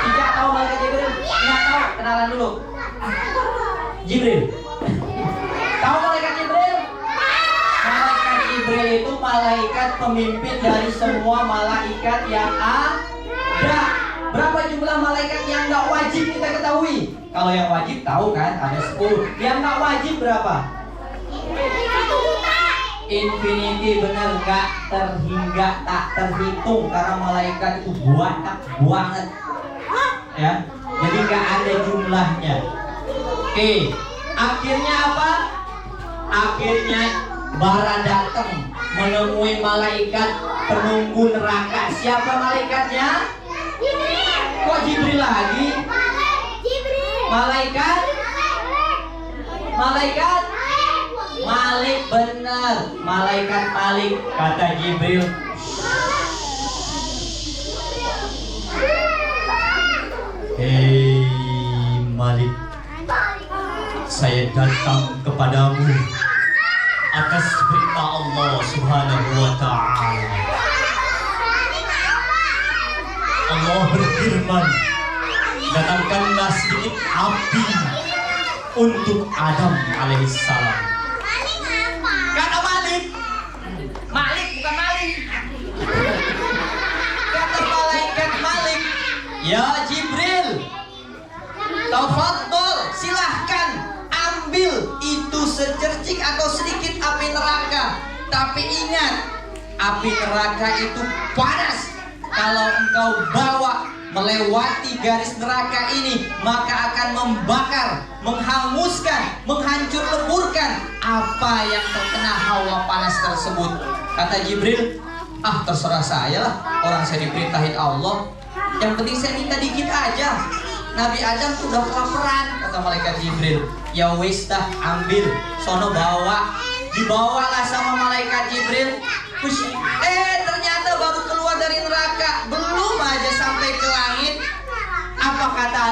S4: Tidak tahu malaikat Jibril? Tidak tahu, kenalan dulu. Jibril. Tahu malaikat Jibril? Malaikat Jibril itu malaikat pemimpin dari semua malaikat yang ada. Berapa jumlah malaikat yang nggak wajib kita ketahui? Kalau yang wajib tahu kan, ada 10. Yang nggak wajib berapa? Infinity, bener, gak terhingga, tak terhitung, karena malaikat itu banyak banget ya, jadi gak ada jumlahnya. Oke, akhirnya apa? Akhirnya bara datang menemui malaikat penunggu neraka. Siapa malaikatnya? Kok Jibril lagi? Malaikat Malik, benar. Malaikat Malik. Kata Jibril, hei Malik, saya datang kepadamu atas perintah Allah Subhanahu wa ta'ala. Allah berfirman, datangkanlah sedikit api untuk Adam alaihissalam. Kata Malik bukan Malik. Kata malaikat Malik, ya Jibril, tafadhol, silahkan ambil itu secercik atau sedikit api neraka. Tapi ingat, api neraka itu panas. Kalau engkau bawa melewati garis neraka ini, maka akan membakar, menghanguskan, menghancur leburkan apa yang terkena hawa panas tersebut. Kata Jibril, terserah saya lah, orang saya diperintahin Allah. Yang penting saya minta dikit aja. Nabi Adam tuh udah kelaparan. Kata malaikat Jibril, ya wis dah, ambil, sono bawa. Dibawalah sama malaikat Jibril. Ternyata baru keluar dari neraka, belum aja sampai ke langit. Apa kata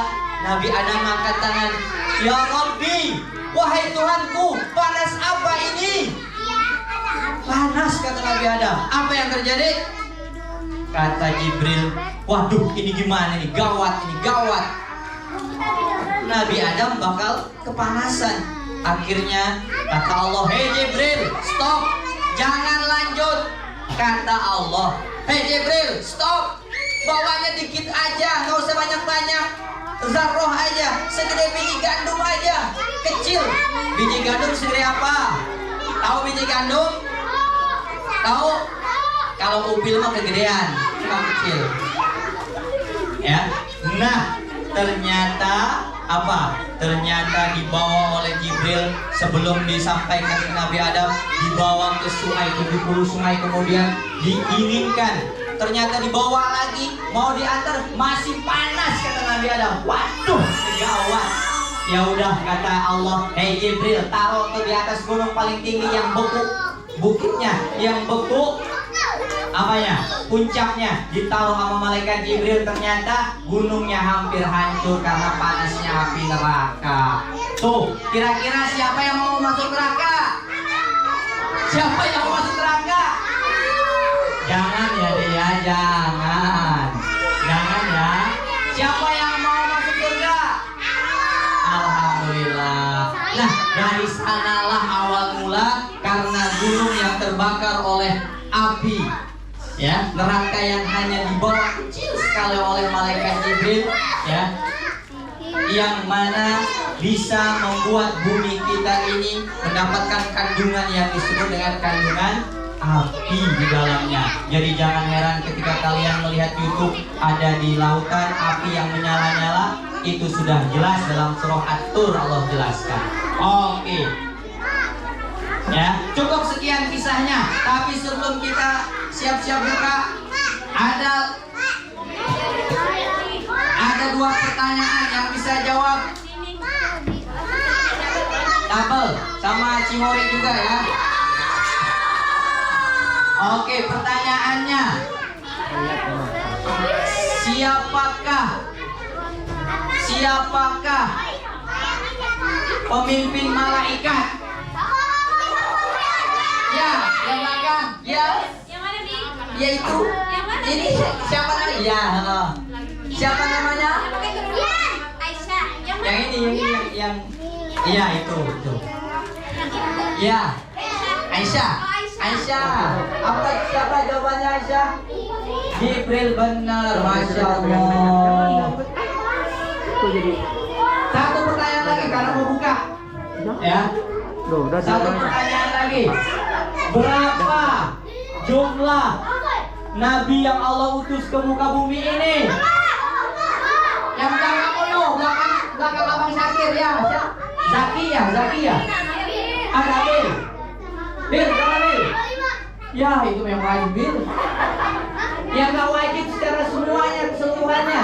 S4: Nabi Adam? Angkat tangan, ya Rabbi, wahai Tuhanku, panas apa ini? Panas, kata Nabi Adam. Apa yang terjadi? Kata Jibril, waduh, ini gimana nih? Gawat, ini gawat. Nabi Adam bakal kepanasan. Akhirnya kata Allah, hei Jibril, stop, jangan lanjut. Kata Allah, hei Jibril, stop, bawanya dikit aja, nggak usah banyak-banyak. Zarroh aja, segede biji gandum aja, kecil. Biji gandum segede apa? Tahu biji gandum? Tahu? Kalau upil mah kegedean, cuma kecil. Ya, nah ternyata apa? Ternyata dibawa oleh Jibril sebelum disampaikan ke Nabi Adam, dibawa ke sungai, 70 sungai, kemudian diinginkan. Ternyata dibawa lagi, mau diantar, masih panas, kata Nabi Adam. Waduh, gawat. Ya udah, kata Allah, hei Jibril, taruh tuh di atas gunung paling tinggi yang beku, bukitnya yang beku, apanya? Puncaknya ditaruh sama malaikat Jibril. Ternyata gunungnya hampir hancur karena panasnya api neraka. Tuh, kira-kira siapa yang mau masuk neraka? Siapa yang mau masuk neraka? Jangan ya dia, jangan ya. Siapa yang mau masuk surga? Alhamdulillah. Nah, dari sanalah awal mula, karena gunung yang terbakar oleh api, ya, neraka yang hanya dibawa kecil sekali oleh malaikat Jibril, ya, yang mana bisa membuat bumi kita ini mendapatkan kandungan yang disebut dengan kandungan api di dalamnya. Jadi jangan heran ketika kalian melihat YouTube ada di lautan api yang menyala-nyala. Itu sudah jelas dalam surah At-Tur Allah jelaskan. Oke. Ya, cukup sekian kisahnya. Tapi sebelum kita siap-siap buka, ada 2 pertanyaan yang bisa jawab. Double sama Cimori juga ya. Oke, pertanyaannya, siapakah pemimpin malaikat? Ya, yang belakang. Ya.
S3: Yang mana nih?
S4: Yaitu
S3: Yang mana?
S4: ini siapa namanya? Ya, siapa namanya?
S3: Aisyah. Yang mana?
S4: Yang ini yang iya itu. Ya. Aisyah. Siapa jawabannya Aisyah? Jibril, benar, masya Allah. Satu pertanyaan lagi karena mau buka. Ya. Satu pertanyaan lagi. Berapa jumlah nabi yang Allah utus ke muka bumi ini? Yang belakang belakang Abang Syakir ya. Zakia. Nabil.
S5: Bir, berapa Bir? Ya itu memang wajib Bir. Yang nggak wajib secara semuanya keseluruhannya.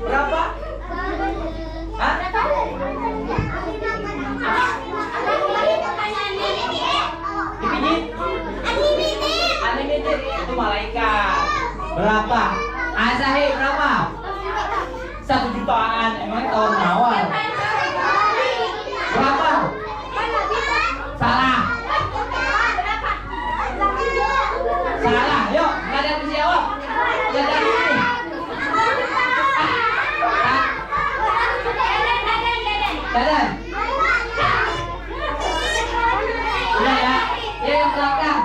S5: Berapa? Hah? Dipijit? Unlimited itu malaikat. Berapa? Azahi berapa? 1 jutaan. Emangnya tahun awal? Berapa? Salah. Salah. Yuk, nggak ada yang bisa jawab. Nggak ada yang ini. Dadan. Udah ya. Ya yang belakang.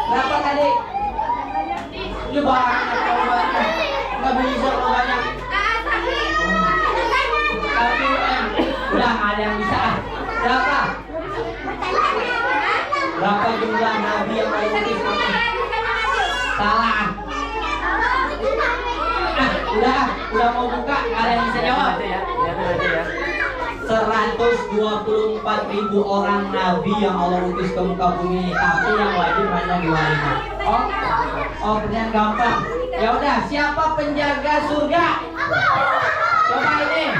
S5: Berapa tadi? Ini banyak kalau banyak. Nggak bisa kalau banyak. 1 M. Udah nggak ada yang bisa. Berapa? Berapa jumlah nabi yang paling utus? Salah. Udah mau buka, nggak ada yang bisa jawab. 124.000 orang nabi yang Allah utus ke muka bumi, tapi yang wajib hanya 25. Oh, pertanyaan gampang. Ya udah, siapa penjaga surga? Coba ini.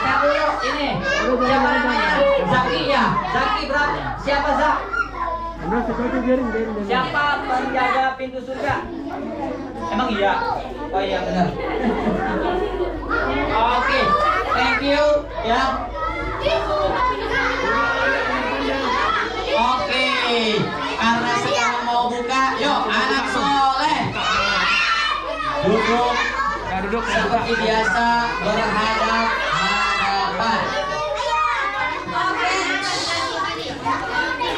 S5: Siapa dulu? Ini. Siapa namanya? Zaki ya. Zaki berapa? Siapa Zak? Siapa penjaga pintu surga? Emang iya? Oh iya benar. Oke, thank you ya. Oke, karena sekarang mau buka, yuk anak soleh duduk seperti biasa berhadap hadapan.
S1: Oke.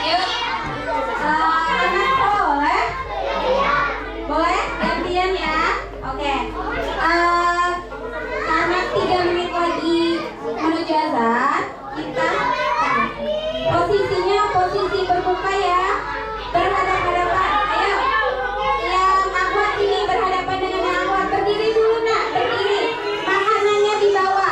S1: Yuk. Anak boleh? Boleh? Gantian ya. Oke. Karena 3 menit lagi menuju azan, kita posisinya posisi berbuka ya. Berhadapan-hadapan. Ayo. Yang akhwat ini berhadapan dengan yang akhwat. Berdiri dulu nak, berdiri. Makanannya dibawa.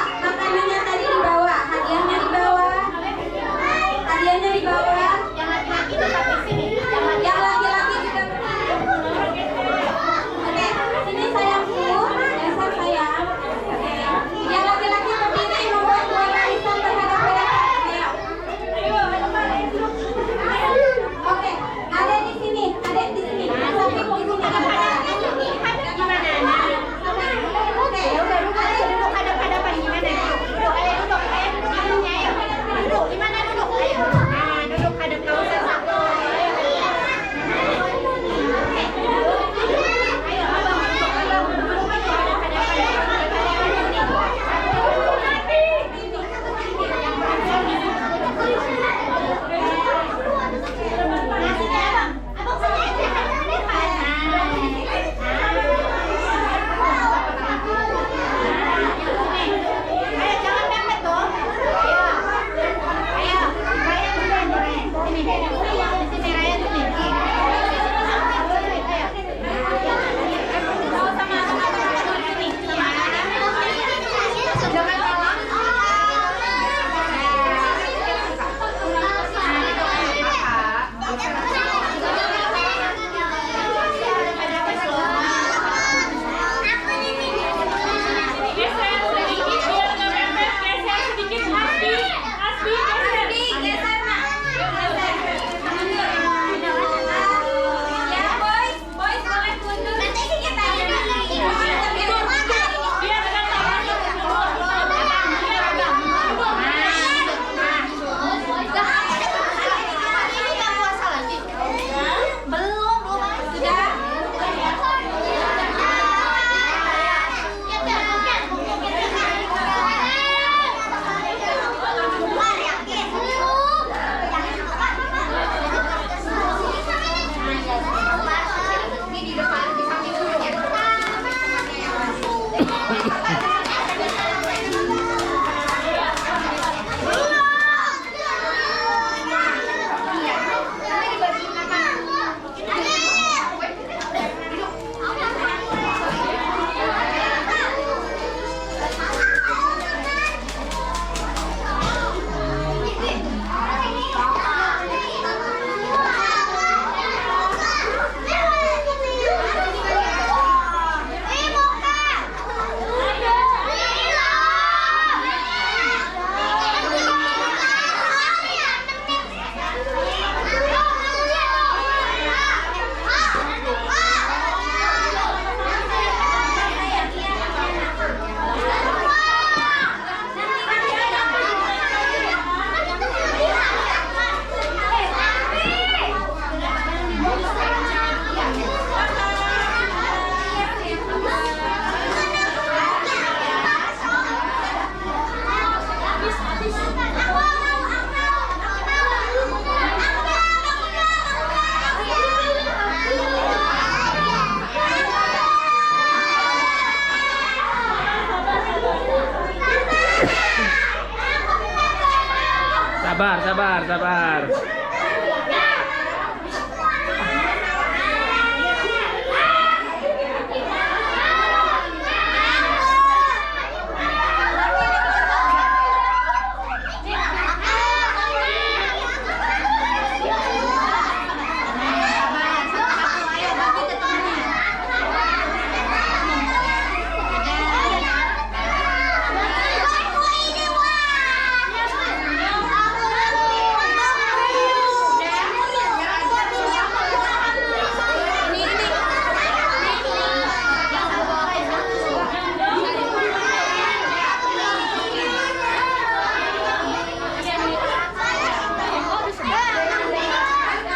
S2: Sabar, sabar, sabar.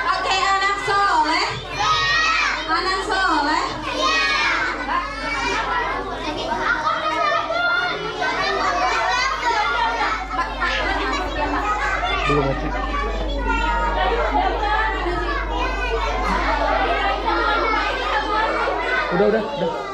S1: Oke, anak soleh. Anak soleh.
S2: Udah.